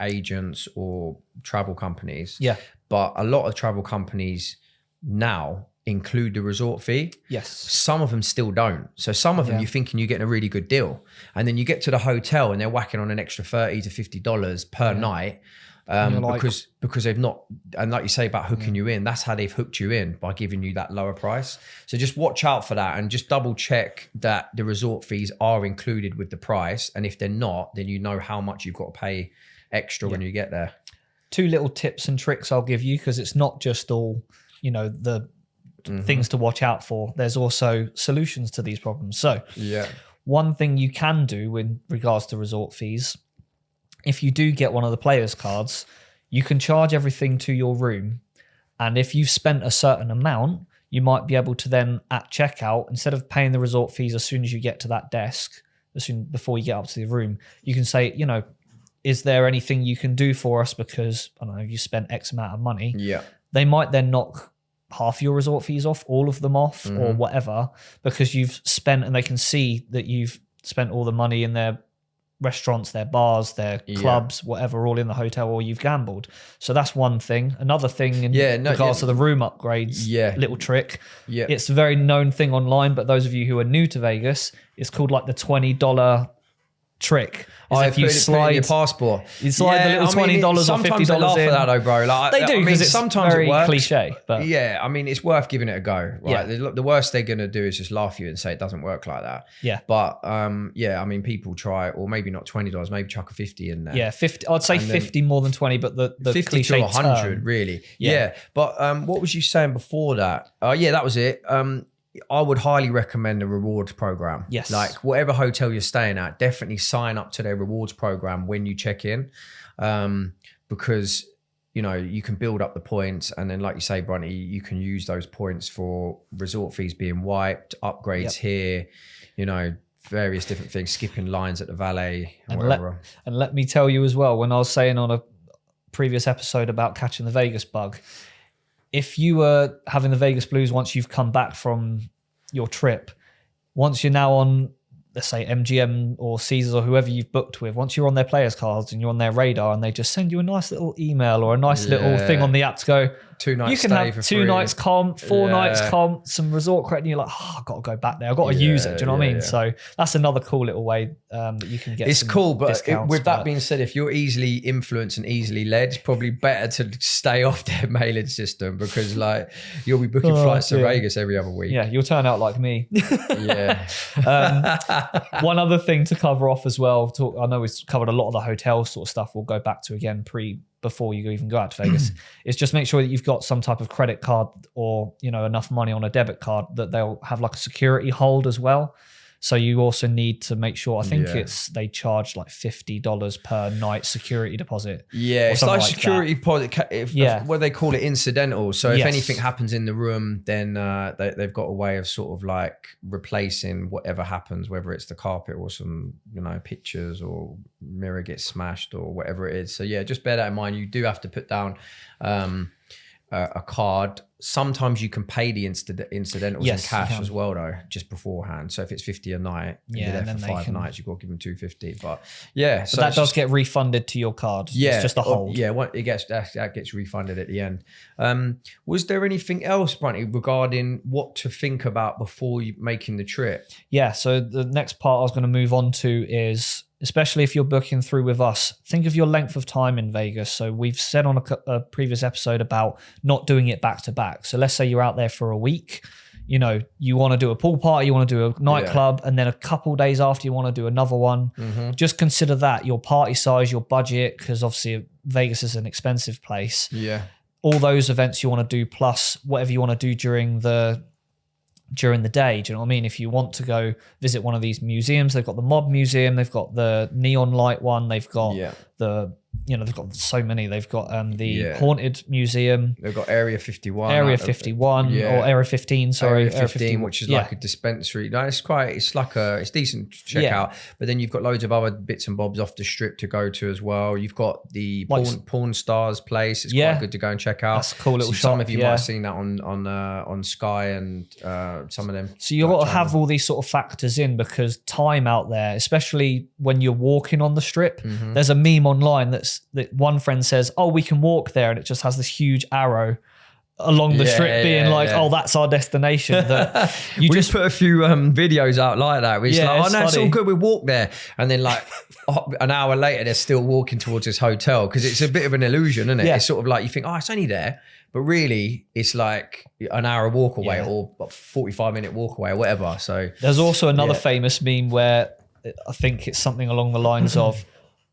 agents or travel companies. Yeah. But a lot of travel companies now include the resort fee. Yes. Some of them still don't. So some of them you're thinking you're getting a really good deal. And then you get to the hotel and they're whacking on an extra $30 to $50 per night. Because they've not, and like you say about hooking you in, that's how they've hooked you in, by giving you that lower price. So just watch out for that, and just double check that the resort fees are included with the price. And if they're not, then you know how much you've got to pay extra when you get there. 2 little tips and tricks I'll give you, because it's not just all, the things to watch out for. There's also solutions to these problems. So one thing you can do with regards to resort fees, if you do get one of the players' cards, you can charge everything to your room. And if you've spent a certain amount, you might be able to then at checkout, instead of paying the resort fees as soon as you get to that desk, before you get up to the room, you can say, is there anything you can do for us? Because, I don't know, you spent X amount of money. Yeah. They might then knock half your resort fees off, all of them off, or whatever, because you've spent, and they can see that you've spent all the money in their restaurants, their bars, their clubs, whatever, all in the hotel, or you've gambled. So that's one thing. Another thing in regards to the room upgrades, little trick. Yeah. It's a very known thing online, but those of you who are new to Vegas, it's called like the $20 trick. If you slide your passport, you slide the little $20 or $50 sometimes they laugh at that though, bro. Like, they do, because it's sometimes very it cliche. But yeah, I mean, it's worth giving it a go. Right? Yeah. The worst they're gonna do is just laugh at you and say it doesn't work like that. Yeah. But I mean, people try, or maybe not $20, maybe chuck a 50 in there. Yeah, 50. I'd say 50 more than 20, but the 50 cliche to 100, really. Yeah. But what was you saying before that? That was it. I would highly recommend the rewards program. Yes. Like whatever hotel you're staying at, definitely sign up to their rewards program when you check in. Because, you can build up the points, and then like you say, Brunty, you can use those points for resort fees being wiped, upgrades here, various different things, skipping lines at the valet and whatever. And let me tell you as well, when I was saying on a previous episode about catching the Vegas bug, if you were having the Vegas blues once you've come back from your trip, once you're now on, let's say, MGM or Caesars or whoever you've booked with, once you're on their players cards and you're on their radar and they just send you a nice little email or a nice little thing on the app to go, 2 nights you can have 2 nights comp, 4 nights comp, some resort credit, and you're like, I've got to go back there. I've got to use it. Do you know what I mean? So that's another cool little way that you can get. It's cool, but with that being said, if you're easily influenced and easily led, it's probably better to stay off their mailing system, because like you'll be booking flights to Vegas every other week. Yeah, you'll turn out like me. Yeah. One other thing to cover off as well. I know we've covered a lot of the hotel sort of stuff. We'll go back to again before you even go out to Vegas, is just make sure that you've got some type of credit card or, enough money on a debit card that they'll have like a security hold as well. So you also need to make sure, I think they charge like $50 per night security deposit. Yeah, it's like security deposit, what they call it, incidental. So if anything happens in the room, then they've got a way of sort of like replacing whatever happens, whether it's the carpet or some, pictures or mirror gets smashed or whatever it is. So yeah, just bear that in mind. You do have to put down a card. Sometimes you can pay the incidentals in cash as well, though, just beforehand. So if it's 50 a night, and you're there for 5 nights, you've got to give them 250. But so that does get refunded to your card. Yeah, it's just a hold. Yeah, that gets refunded at the end. Was there anything else, Brunty, regarding what to think about before you making the trip? Yeah. So the next part I was going to move on to is, especially if you're booking through with us, think of your length of time in Vegas. So we've said on a previous episode about not doing it back to back. So let's say you're out there for a week, you want to do a pool party, you want to do a nightclub, and then a couple days after you want to do another one. Just consider that, your party size, your budget, because obviously Vegas is an expensive place. Yeah. All those events you want to do, plus whatever you want to do during the day. Do you know what I mean? If you want to go visit one of these museums, they've got the Mob Museum, they've got the Neon Light one, they've got they've got so many. They've got the Haunted Museum. They've got Area 51. Area 51 or Area 15, sorry. Area 15, which is like a dispensary. No, it's decent to check out. But then you've got loads of other bits and bobs off the strip to go to as well. You've got the Porn Stars place. It's quite good to go and check out. That's a cool little shop. Some of you might have seen that on Sky and some of them. So you've got to have all these sort of factors in, because time out there, especially when you're walking on the strip, there's a meme online that one friend says, oh, we can walk there, and it just has this huge arrow along the strip being oh, that's our destination. That you just put a few videos out like that. It's like, oh no, it's all good, we walk there, and then like an hour later they're still walking towards this hotel, because it's a bit of an illusion, isn't it? It's sort of like you think, oh, it's only there, but really it's like an hour walk away or 45-minute walk away or whatever. So there's also another famous meme where I think it's something along the lines of,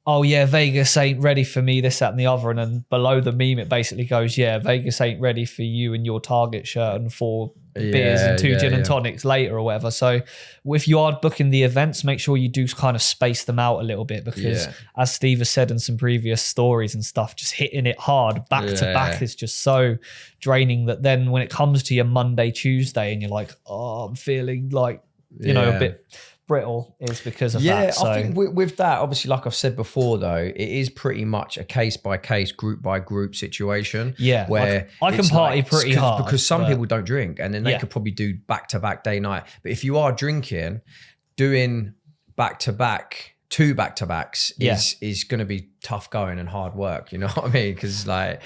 oh yeah, Vegas ain't ready for me, this, that, and the other. And then below the meme, it basically goes, yeah, Vegas ain't ready for you and your Target shirt and 4 beers and 2 gin and tonics later or whatever. So if you are booking the events, make sure you do kind of space them out a little bit, because as Steve has said in some previous stories and stuff, just hitting it hard back to back is just so draining, that then when it comes to your Monday, Tuesday, and you're like, oh, I'm feeling like, a bit brittle, is because of that. So I think with that, obviously, like I've said before, though, it is pretty much a case by case, group by group situation. Yeah, where I can party pretty hard, because some people don't drink, and then they could probably do back to back day night. But if you are drinking, doing back to back 2 back-to-backs is going to be tough going and hard work. You know what I mean? Because like,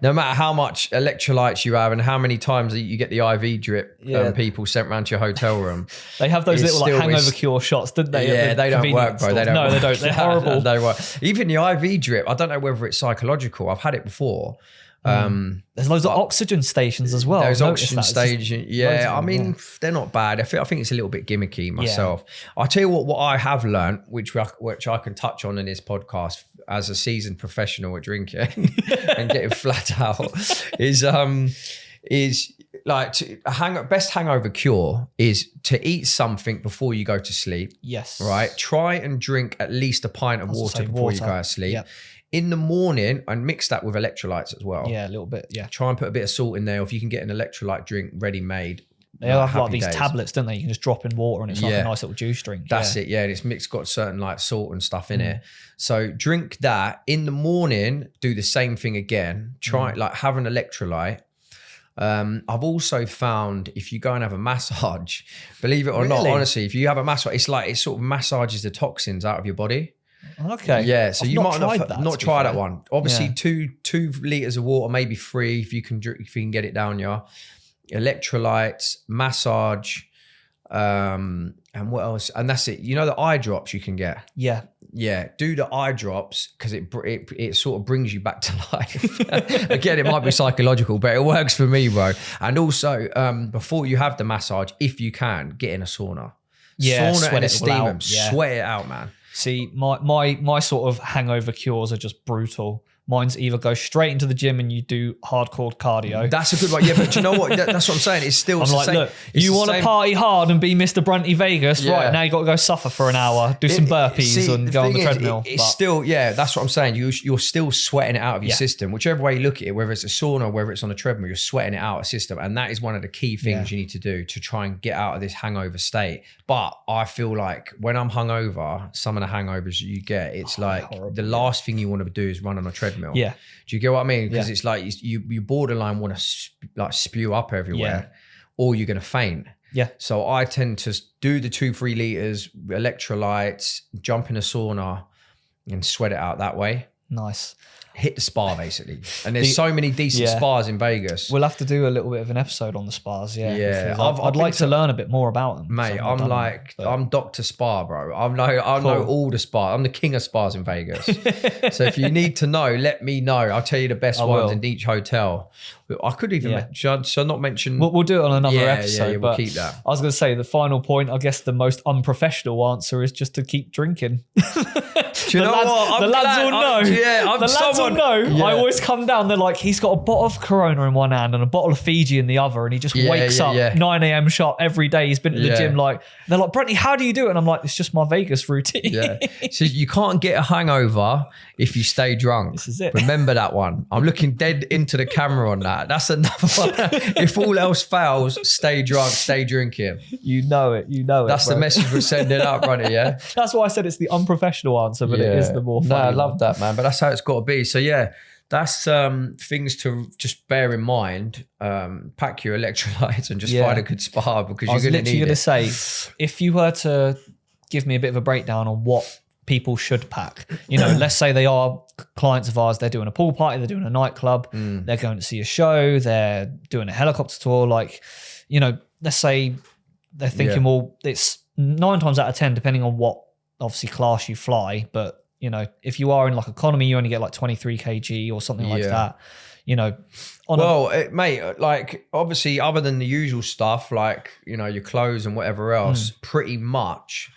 no matter how much electrolytes you have and how many times you get the IV drip people sent around to your hotel room. They have those little like hangover cure shots, didn't they? Yeah, they don't work, bro. They don't work. They don't. They're horrible. They work. Even the IV drip, I don't know whether it's psychological. I've had it before. There's loads of oxygen stations as well. There's oxygen stations. Yeah, I mean, they're not bad. I think it's a little bit gimmicky myself. I'll tell you what I have learned, which I can touch on in this podcast as a seasoned professional at drinking and getting flat out, is like best hangover cure is to eat something before you go to sleep. Yes. Right. Try and drink at least a pint of water before you go to sleep. Yep. In the morning, and mix that with electrolytes as well. Yeah, a little bit. Yeah. Try and put a bit of salt in there. Or if you can get an electrolyte drink ready-made. They have like these tablets, don't they? You can just drop in water and it's like a nice little juice drink. That's it. Yeah, and it's mixed, got certain like salt and stuff in it. So drink that in the morning. Do the same thing again. Try like have an electrolyte. I've also found if you go and have a massage, believe it or not, honestly, if you have a massage, it sort of massages the toxins out of your body. Okay. Yeah. So you might not try that one. Obviously, 2 liters of water, maybe 3 if you can get it down. Yeah. Electrolytes, massage, and what else? And that's it. You know the eye drops you can get. Yeah. Yeah. Do the eye drops because it sort of brings you back to life. Again, it might be psychological, but it works for me, bro. And also, before you have the massage, if you can, get in a sauna. Yeah. Sauna and a steam them. Sweat it out, man. See, my sort of hangover cures are just brutal. Mine's either go straight into the gym and you do hardcore cardio. That's a good one. Yeah, but you know what? That's what I'm saying. It's still I'm like, same. Look, you want to party hard and be Mr. Brunty Vegas, right? Now you got to go suffer for an hour, do some burpees and go on the treadmill. It's still, that's what I'm saying. You're still sweating it out of your system. Whichever way you look at it, whether it's a sauna, whether it's on a treadmill, you're sweating it out of the system. And that is one of the key things you need to do to try and get out of this hangover state. But I feel like when I'm hungover, some of the hangovers you get, it's like the last thing you want to do is run on a treadmill. Yeah. Do you get what I mean? Because it's like you borderline want to like spew up everywhere or you're going to faint. Yeah. So I tend to do the 2-3 liters, electrolytes, jump in a sauna and sweat it out that way. Nice. Hit the spa basically. And there's so many decent spas in Vegas. We'll have to do a little bit of an episode on the spas. Yeah. I'd like to learn a bit more about them. Mate, I'm Dr. Spa, bro. I know all the spas. I'm the king of spas in Vegas. So if you need to know, let me know. I'll tell you the best ones in each hotel. I could even should I not mention? We'll do it on another episode. Yeah, we'll keep that. I was going to say the final point. I guess the most unprofessional answer is just to keep drinking. Do you know what? The lads will know. The lads will know. Yeah. I always come down. They're like, he's got a bottle of Corona in one hand and a bottle of Fiji in the other, and he just wakes up 9 a.m. sharp every day. He's been to the gym. Like they're like, Brunty, how do you do it? And I'm like, it's just my Vegas routine. Yeah. So you can't get a hangover if you stay drunk. This is it. Remember that one. I'm looking dead into the camera on that. That's another one. If all else fails, stay drunk, stay drinking. You know it. That's the message we're sending out, Brunty. Yeah. That's why I said it's the unprofessional answer, but it is the more funny. I love that, man. But that's how it's got to be. So yeah, that's things to just bear in mind. Pack your electrolytes and just find a good spa because you're going to need it. I was literally going to say, if you were to give me a bit of a breakdown on what people should pack, let's say they are clients of ours, they're doing a pool party, they're doing a nightclub, they're going to see a show, they're doing a helicopter tour, let's say they're thinking, well, it's 9 times out of 10, depending on what obviously class you fly, but if you are in like economy, you only get like 23 kg or something like that. Mate, like obviously other than the usual stuff, like, your clothes and whatever else, pretty much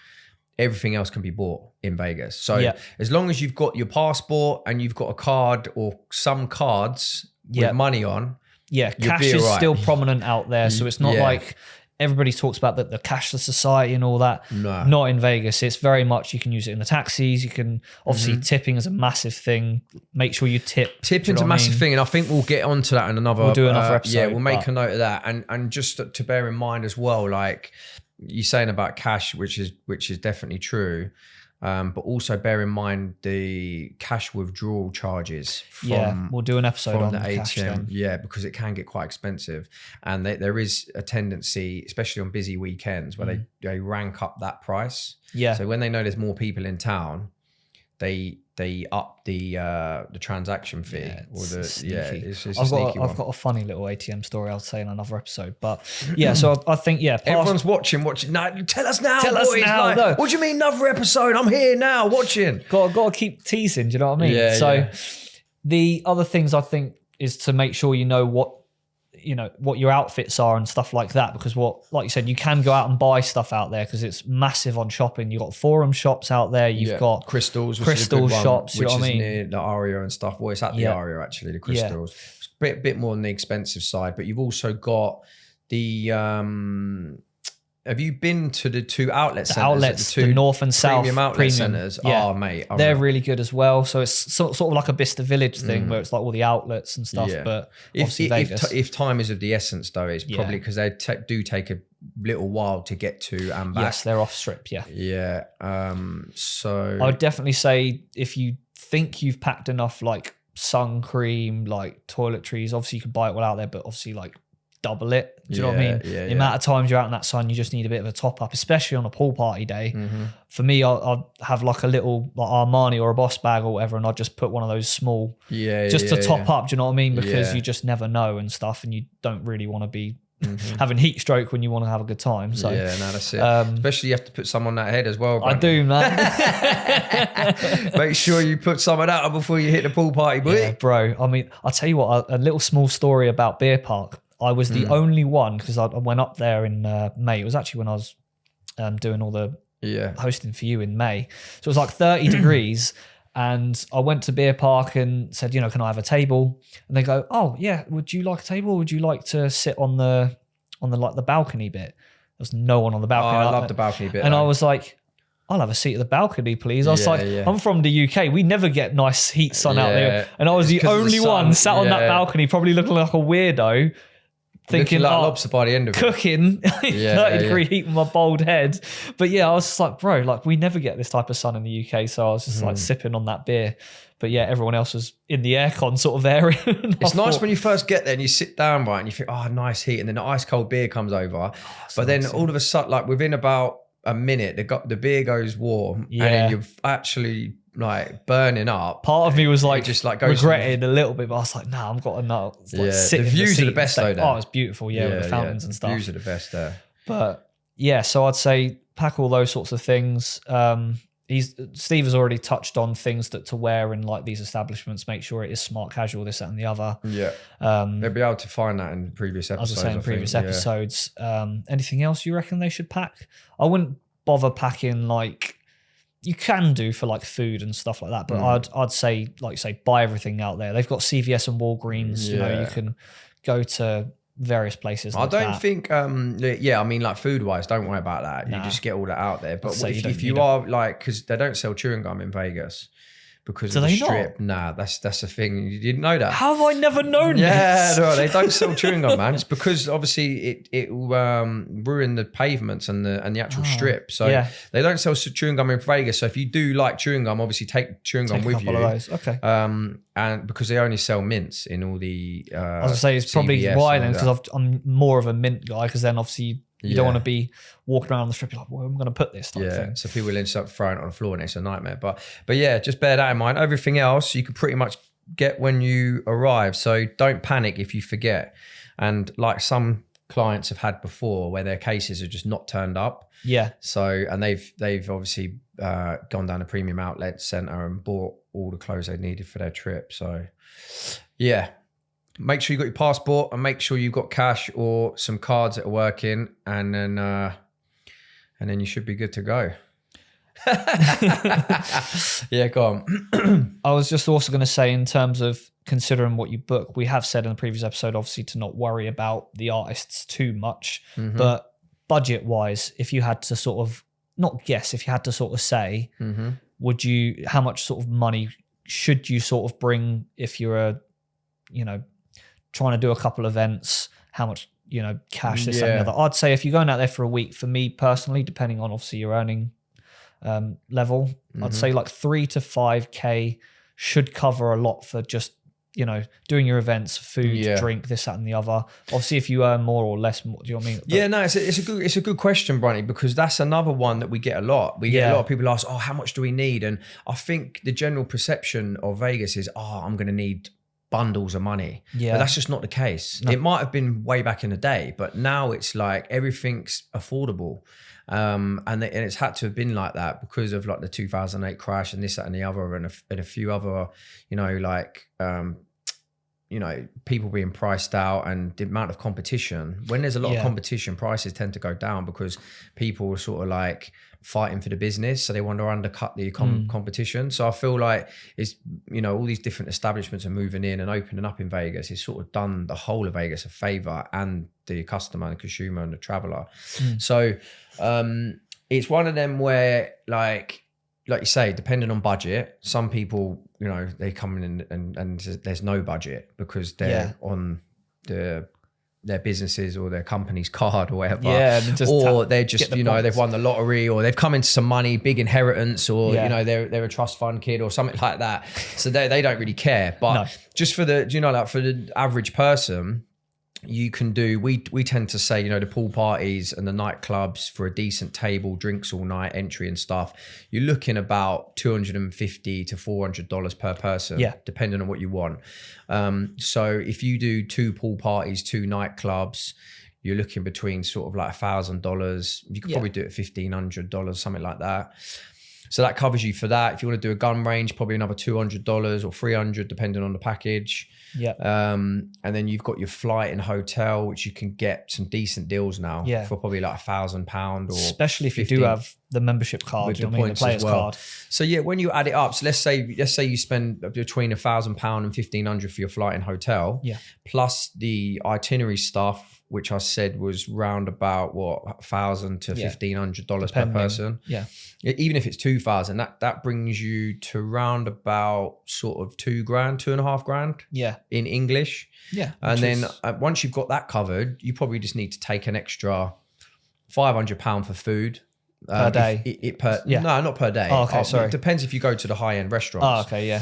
everything else can be bought in Vegas. So as long as you've got your passport and you've got a card or some cards with money on. Yeah, cash is still prominent out there. So it's not like everybody talks about the cashless society and all that. No. Not in Vegas. It's very much, you can use it in the taxis. You can, obviously tipping is a massive thing. Make sure you tip. Tipping's a massive thing. And I think we'll get onto that in another. We'll do another episode. Yeah, we'll make a note of that. And just to bear in mind as well, like you're saying about cash, which is definitely true. But also bear in mind the cash withdrawal charges from we'll do an episode on the ATM. Cash then. Yeah, because it can get quite expensive. And there is a tendency, especially on busy weekends, where they rank up that price. Yeah. So when they know there's more people in town, they up the transaction fee. I've got a funny little ATM story I'll say in another episode. But yeah, so I think everyone's watching. No, tell us now, boys. No. What do you mean another episode? I'm here now watching. Got to keep teasing. Do you know what I mean? Yeah. So the other things I think is to make sure you know what your outfits are and stuff like that, because like you said, you can go out and buy stuff out there because it's massive on shopping. You've got forum shops out there. You've got crystals shops, which is near the Aria and stuff. Well, it's at the Aria actually, the crystals. It's a bit more on the expensive side, but you've also got the have you been to the two outlet centers? Outlets, the North and South premium outlet centers. Yeah. Oh, mate. They're really good as well. So it's sort of like a Bicester Village thing where it's like all the outlets and stuff. Yeah. But if time is of the essence, though, it's probably because they do take a little while to get to and back. Yes, they're off strip. Yeah. Yeah. So I would definitely say if you think you've packed enough like sun cream, like toiletries, obviously you can buy it all out there, but obviously like double it. Do you know what I mean? Yeah, the amount of times you're out in that sun, you just need a bit of a top up, especially on a pool party day. For me, I'll have like a little like Armani or a Boss bag or whatever, and I'll just put one of those small to top up. Do you know what I mean? Because you just never know and stuff, and you don't really want to be having heat stroke when you want to have a good time. So that's it. Especially you have to put some on that head as well. I do, man. Make sure you put some of that on before you hit the pool party, boy. Yeah, bro. I mean, I'll tell you what, a little small story about Beer Park. I was the only one, because I went up there in May. It was actually when I was doing all the hosting for you in May. So it was like 30 degrees. And I went to Beer Park and said, can I have a table? And they go, oh yeah, would you like a table? Or would you like to sit on the like the balcony bit? There's no one on the balcony. I love the balcony bit. And I was like, I'll have a seat at the balcony, please. I was I'm from the UK. We never get nice heat sun out there. And I was the only one sat on that balcony, probably looking like a weirdo. Thinking like lobster by the end of cooking 30 degree heat with my bald head. But yeah, I was just like, bro, like we never get this type of sun in the UK. So I was just like sipping on that beer. But yeah, everyone else was in the aircon sort of area. It's nice when you first get there and you sit down, right, and you think, oh, nice heat. And then the ice cold beer comes over. But then all of a sudden, like within about a minute, the beer goes warm. And then you're actually like burning up. Part of me was like just like regretting a little bit, but I was like, nah, I've got to know. Like, the views are the best though. Oh, it's beautiful, with the fountains and stuff. Views are the best there. But yeah, so I'd say pack all those sorts of things. Steve has already touched on things to wear in like these establishments. Make sure it is smart casual, this, that, and the other. Yeah, they'll be able to find that in previous episodes. As I was saying, in previous episodes. Anything else you reckon they should pack? I wouldn't bother packing like. You can do for like food and stuff like that, but I'd say, like say, buy everything out there. They've got CVS and Walgreens. You can go to various places. I don't think. I mean, like food wise, don't worry about that. You just get all that out there. But if you are like, because they don't sell chewing gum in Vegas. Because of the strip. Nah, that's a thing. You didn't know that. How have I never known this? Yeah, no, they don't sell chewing gum, man. It's because obviously it will ruin the pavements and the actual strip. So they don't sell chewing gum in Vegas. So if you do like chewing gum, obviously take chewing gum with you. Of those. Okay. And because they only sell mints in all the I was gonna say it's probably why then, because I'm more of a mint guy, because then obviously you don't want to be walking around on the strip. You're like, well, I'm going to put this type of thing. So people end up throwing it on the floor and it's a nightmare. But yeah, just bear that in mind. Everything else you can pretty much get when you arrive. So don't panic if you forget. And like some clients have had before where their cases have just not turned up. Yeah. So, and they've obviously gone down a premium outlet center and bought all the clothes they needed for their trip. So yeah. Make sure you got your passport and make sure you've got cash or some cards that are working, and then you should be good to go. Yeah, go on. I was just also going to say, in terms of considering what you book, we have said in the previous episode, obviously, to not worry about the artists too much, but budget wise, if you had to sort of not guess, if you had to sort of say, how much sort of money should you sort of bring if you're trying to do a couple events, how much, cash, this, that, and the other. I'd say if you're going out there for a week, for me personally, depending on obviously you're earning level. I'd say like 3 to 5K should cover a lot for just, you know, doing your events, food, drink, this, that, and the other. Obviously, if you earn more or less, more, do you know what I mean? Yeah, no, it's a good question, Brunty, because that's another one that we get a lot. We get a lot of people ask, oh, how much do we need? And I think the general perception of Vegas is, oh, I'm going to need bundles of money. Yeah. But that's just not the case. No. It might have been way back in the day, but now it's like everything's affordable. And it's had to have been like that because of like the 2008 crash and this, that, and the other, and a few other, you know, like, you know, people being priced out and the amount of competition. When there's a lot of competition, prices tend to go down because people are sort of like fighting for the business. So they want to undercut the competition. So I feel like it's, you know, all these different establishments are moving in and opening up in Vegas. It's sort of done the whole of Vegas a favor and the customer and the consumer and the traveler. So it's one of them where like you say, depending on budget, some people, you know, they come in and there's no budget because they're on their businesses or their company's card or whatever. Or they're just, you know, they've won the lottery or they've come into some money, big inheritance, or, you know, they're a trust fund kid or something like that. So they don't really care. But just for the, you know, like for the average person, you can do, we tend to say, you know, the pool parties and the nightclubs for a decent table, drinks all night, entry and stuff, you're looking about $250 to $400 per person, depending on what you want. So if you do 2 pool parties, 2 nightclubs, you're looking between sort of like $1,000. You could probably do it $1,500, something like that. So that covers you for that. If you want to do a gun range, probably another $200 or $300, depending on the package. And then you've got your flight and hotel, which you can get some decent deals now for probably like £1,000 or especially if 15, you do have the membership card, with the player's card. So yeah, when you add it up, so let's say you spend between £1,000 and $1,500 for your flight and hotel, plus the itinerary stuff, which I said was round about what, $1,000 to $1,500 per person. Even if it's 2,000, that brings you to round about sort of $2,000, $2,500. In English. And then once you've got that covered, you probably just need to take an extra £500 for food. Per day? No, not per day. Oh, okay, sorry. It depends if you go to the high-end restaurants. Oh, okay,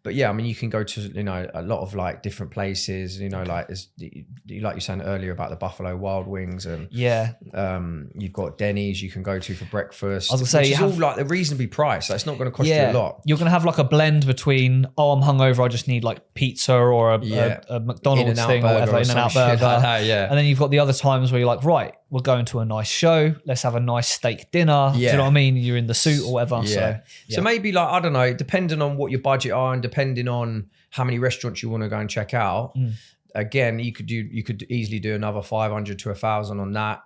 But yeah, I mean, you can go to, you know, a lot of like different places, you know, like you were saying earlier about the Buffalo Wild Wings and you've got Denny's you can go to for breakfast. I was gonna say, it's all like they're reasonably priced. So it's not going to cost you a lot. You're going to have like a blend between, oh, I'm hungover, I just need like pizza or a McDonald's thing or whatever, In-N-Out burger. Like that, And then you've got the other times where you're like, right, we're going to a nice show. Let's have a nice steak dinner. Do you know what I mean? You're in the suit or whatever. So maybe like, I don't know, depending on what your budget are and depending on how many restaurants you want to go and check out. Again, you could easily do another 500 to 1,000 on that.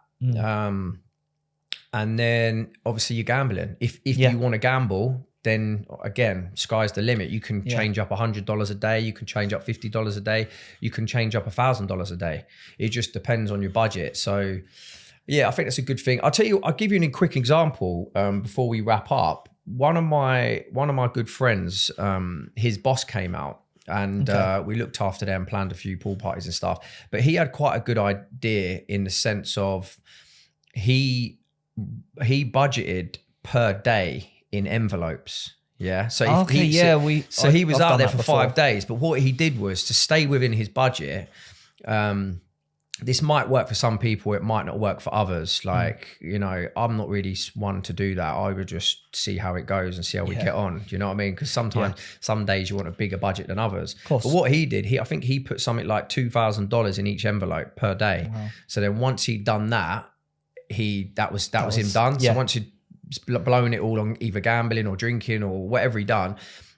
And then obviously you're gambling. If you want to gamble, then again, sky's the limit. You can change up $100 a day. You can change up $50 a day. You can change up $1,000 a day. It just depends on your budget. So yeah, I think that's a good thing. I'll give you a quick example before we wrap up. One of my good friends, his boss came out and we looked after them, planned a few pool parties and stuff. But he had quite a good idea in the sense of he budgeted per day in envelopes. So he was out there for 5 days, but what he did was to stay within his budget. This might work for some people, it might not work for others. Like, you know, I'm not really one to do that. I would just see how it goes and see how we get on. Do you know what I mean? Because sometimes some days you want a bigger budget than others. But what he did, I think he put something like $2,000 in each envelope per day. Wow. So then once he'd done that, that was him done. So once he'd blown it all on either gambling or drinking or whatever he'd done,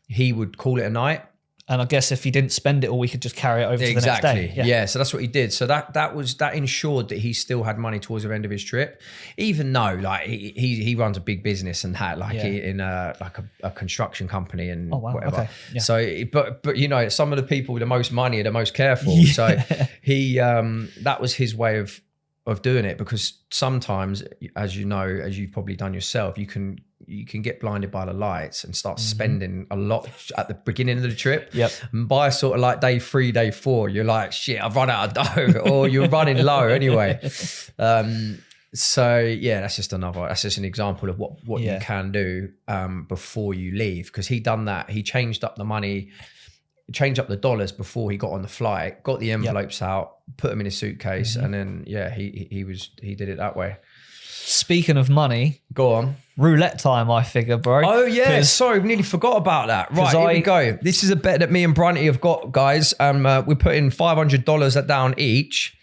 he would call it a night. And I guess if he didn't spend it all, we could just carry it over to the next day. Yeah. So that's what he did. So that ensured that he still had money towards the end of his trip, even though like he runs a big business and had like in a construction company and whatever. Okay. Yeah. So, but you know, some of the people with the most money are the most careful. So he that was his way of doing it, because sometimes, as you know, as you've probably done yourself, you can get blinded by the lights and start spending a lot at the beginning of the trip. And by sort of like day 3, day 4, you're like, shit, I've run out of dough, or you're running low anyway. So yeah, that's just an example of what you can do before you leave. Because he done that. He changed up the money, changed up the dollars before he got on the flight, got the envelopes out, put them in his suitcase, and then he did it that way. Speaking of money, go on. Roulette time, I figure, bro. Oh yeah, sorry, we nearly forgot about that. Right, here we go. This is a bet that me and Brunty have got, guys. We're putting $500 down each,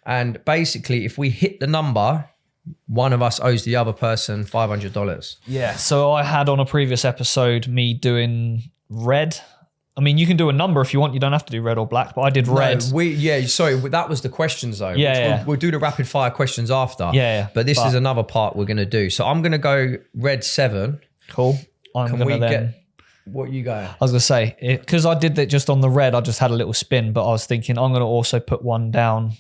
and basically, if we hit the number, one of us owes the other person $500. Yeah. So I had on a previous episode me doing red. I mean, you can do a number if you want. You don't have to do red or black, but I did red. Sorry, that was the questions though. Yeah, We'll do the rapid fire questions after. Yeah. But this is another part we're going to do. So I'm going to go red 7. Cool. What you go? I was going to say, because I did that just on the red, I just had a little spin, but I was thinking I'm going to also put one down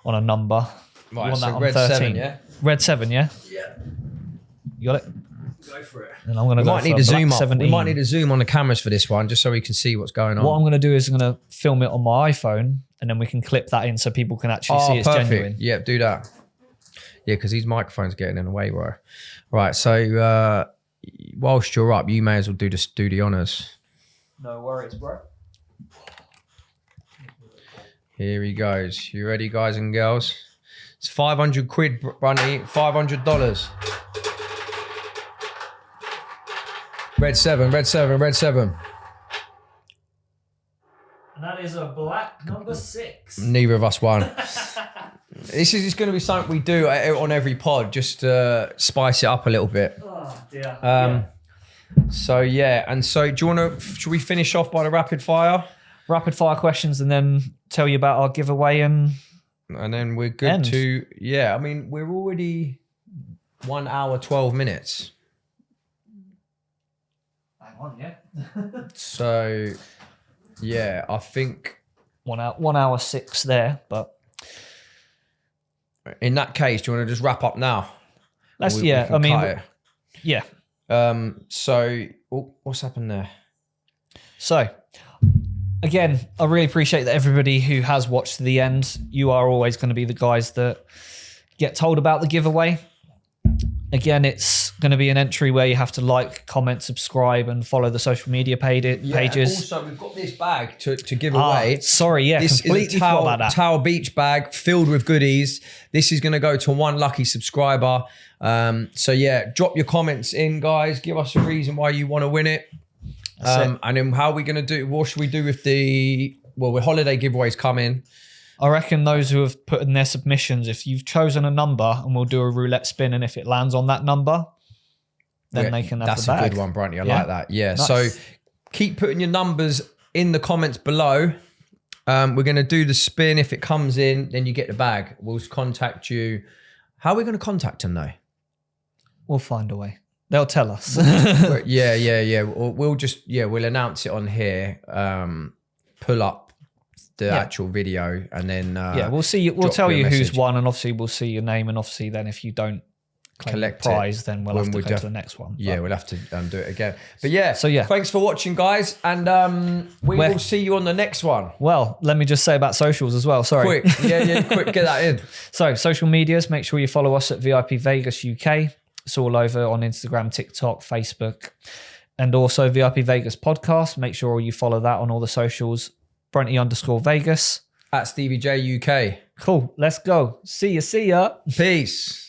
on a number. Right, you want so that on red 13? 7, yeah? Red 7, yeah? Yeah. You got it? Go for it. And I'm going to go for need a zoom 17. We might need a zoom on the cameras for this one, just so we can see what's going on. What I'm going to do is I'm going to film it on my iPhone, and then we can clip that in so people can actually see it's genuine. Yeah, do that. Yeah, because these microphones are getting in the way, bro. Right, so whilst you're up, you may as well do the honours. No worries, bro. Here he goes. You ready, guys and girls? It's 500 quid, Brunty. $500. Red 7, red 7, red 7. And that is a black number 6. Neither of us won. This is just going to be something we do on every pod, just to spice it up a little bit. Oh, dear. So, yeah. And so, should we finish off by the rapid fire? Rapid fire questions and then tell you about our giveaway and then we're good to, I mean, we're already 1 hour, 12 minutes. Yeah. So, yeah, I think 1 hour 6 there, but in that case, do you want to just wrap up now? So, what's happened there? So, again, I really appreciate that everybody who has watched to the end. You are always going to be the guys that get told about the giveaway. Again, it's going to be an entry where you have to like, comment, subscribe, and follow the social media pages. And also, we've got this bag to give away. Sorry, this completely is a forgot about that. Towel Beach bag filled with goodies. This is going to go to one lucky subscriber. So yeah, drop your comments in, guys. Give us a reason why you want to win it. And then how are we going to do? What should we do with with holiday giveaways coming? I reckon those who have put in their submissions, if you've chosen a number and we'll do a roulette spin, and if it lands on that number, then they can have the bag. That's a good one, Brunty. I like that. Yeah. Nice. So keep putting your numbers in the comments below. We're going to do the spin. If it comes in, then you get the bag. We'll contact you. How are we going to contact them though? We'll find a way. They'll tell us. Yeah. We'll announce it on here. Pull up the actual video, and then we'll see. We'll tell you who's won, and obviously we'll see your name, and obviously then if you don't collect the prize, then we'll have to go to the next one. Yeah, we'll have to do it again. But thanks for watching, guys, and we will see you on the next one. Well, let me just say about socials as well. Sorry, quick, quick, get that in. So social medias, make sure you follow us at VIP Vegas UK. It's all over on Instagram, TikTok, Facebook, and also VIP Vegas podcast. Make sure you follow that on all the socials. Brunty_Vegas. At Stevie J UK. Cool. Let's go. See ya. Peace.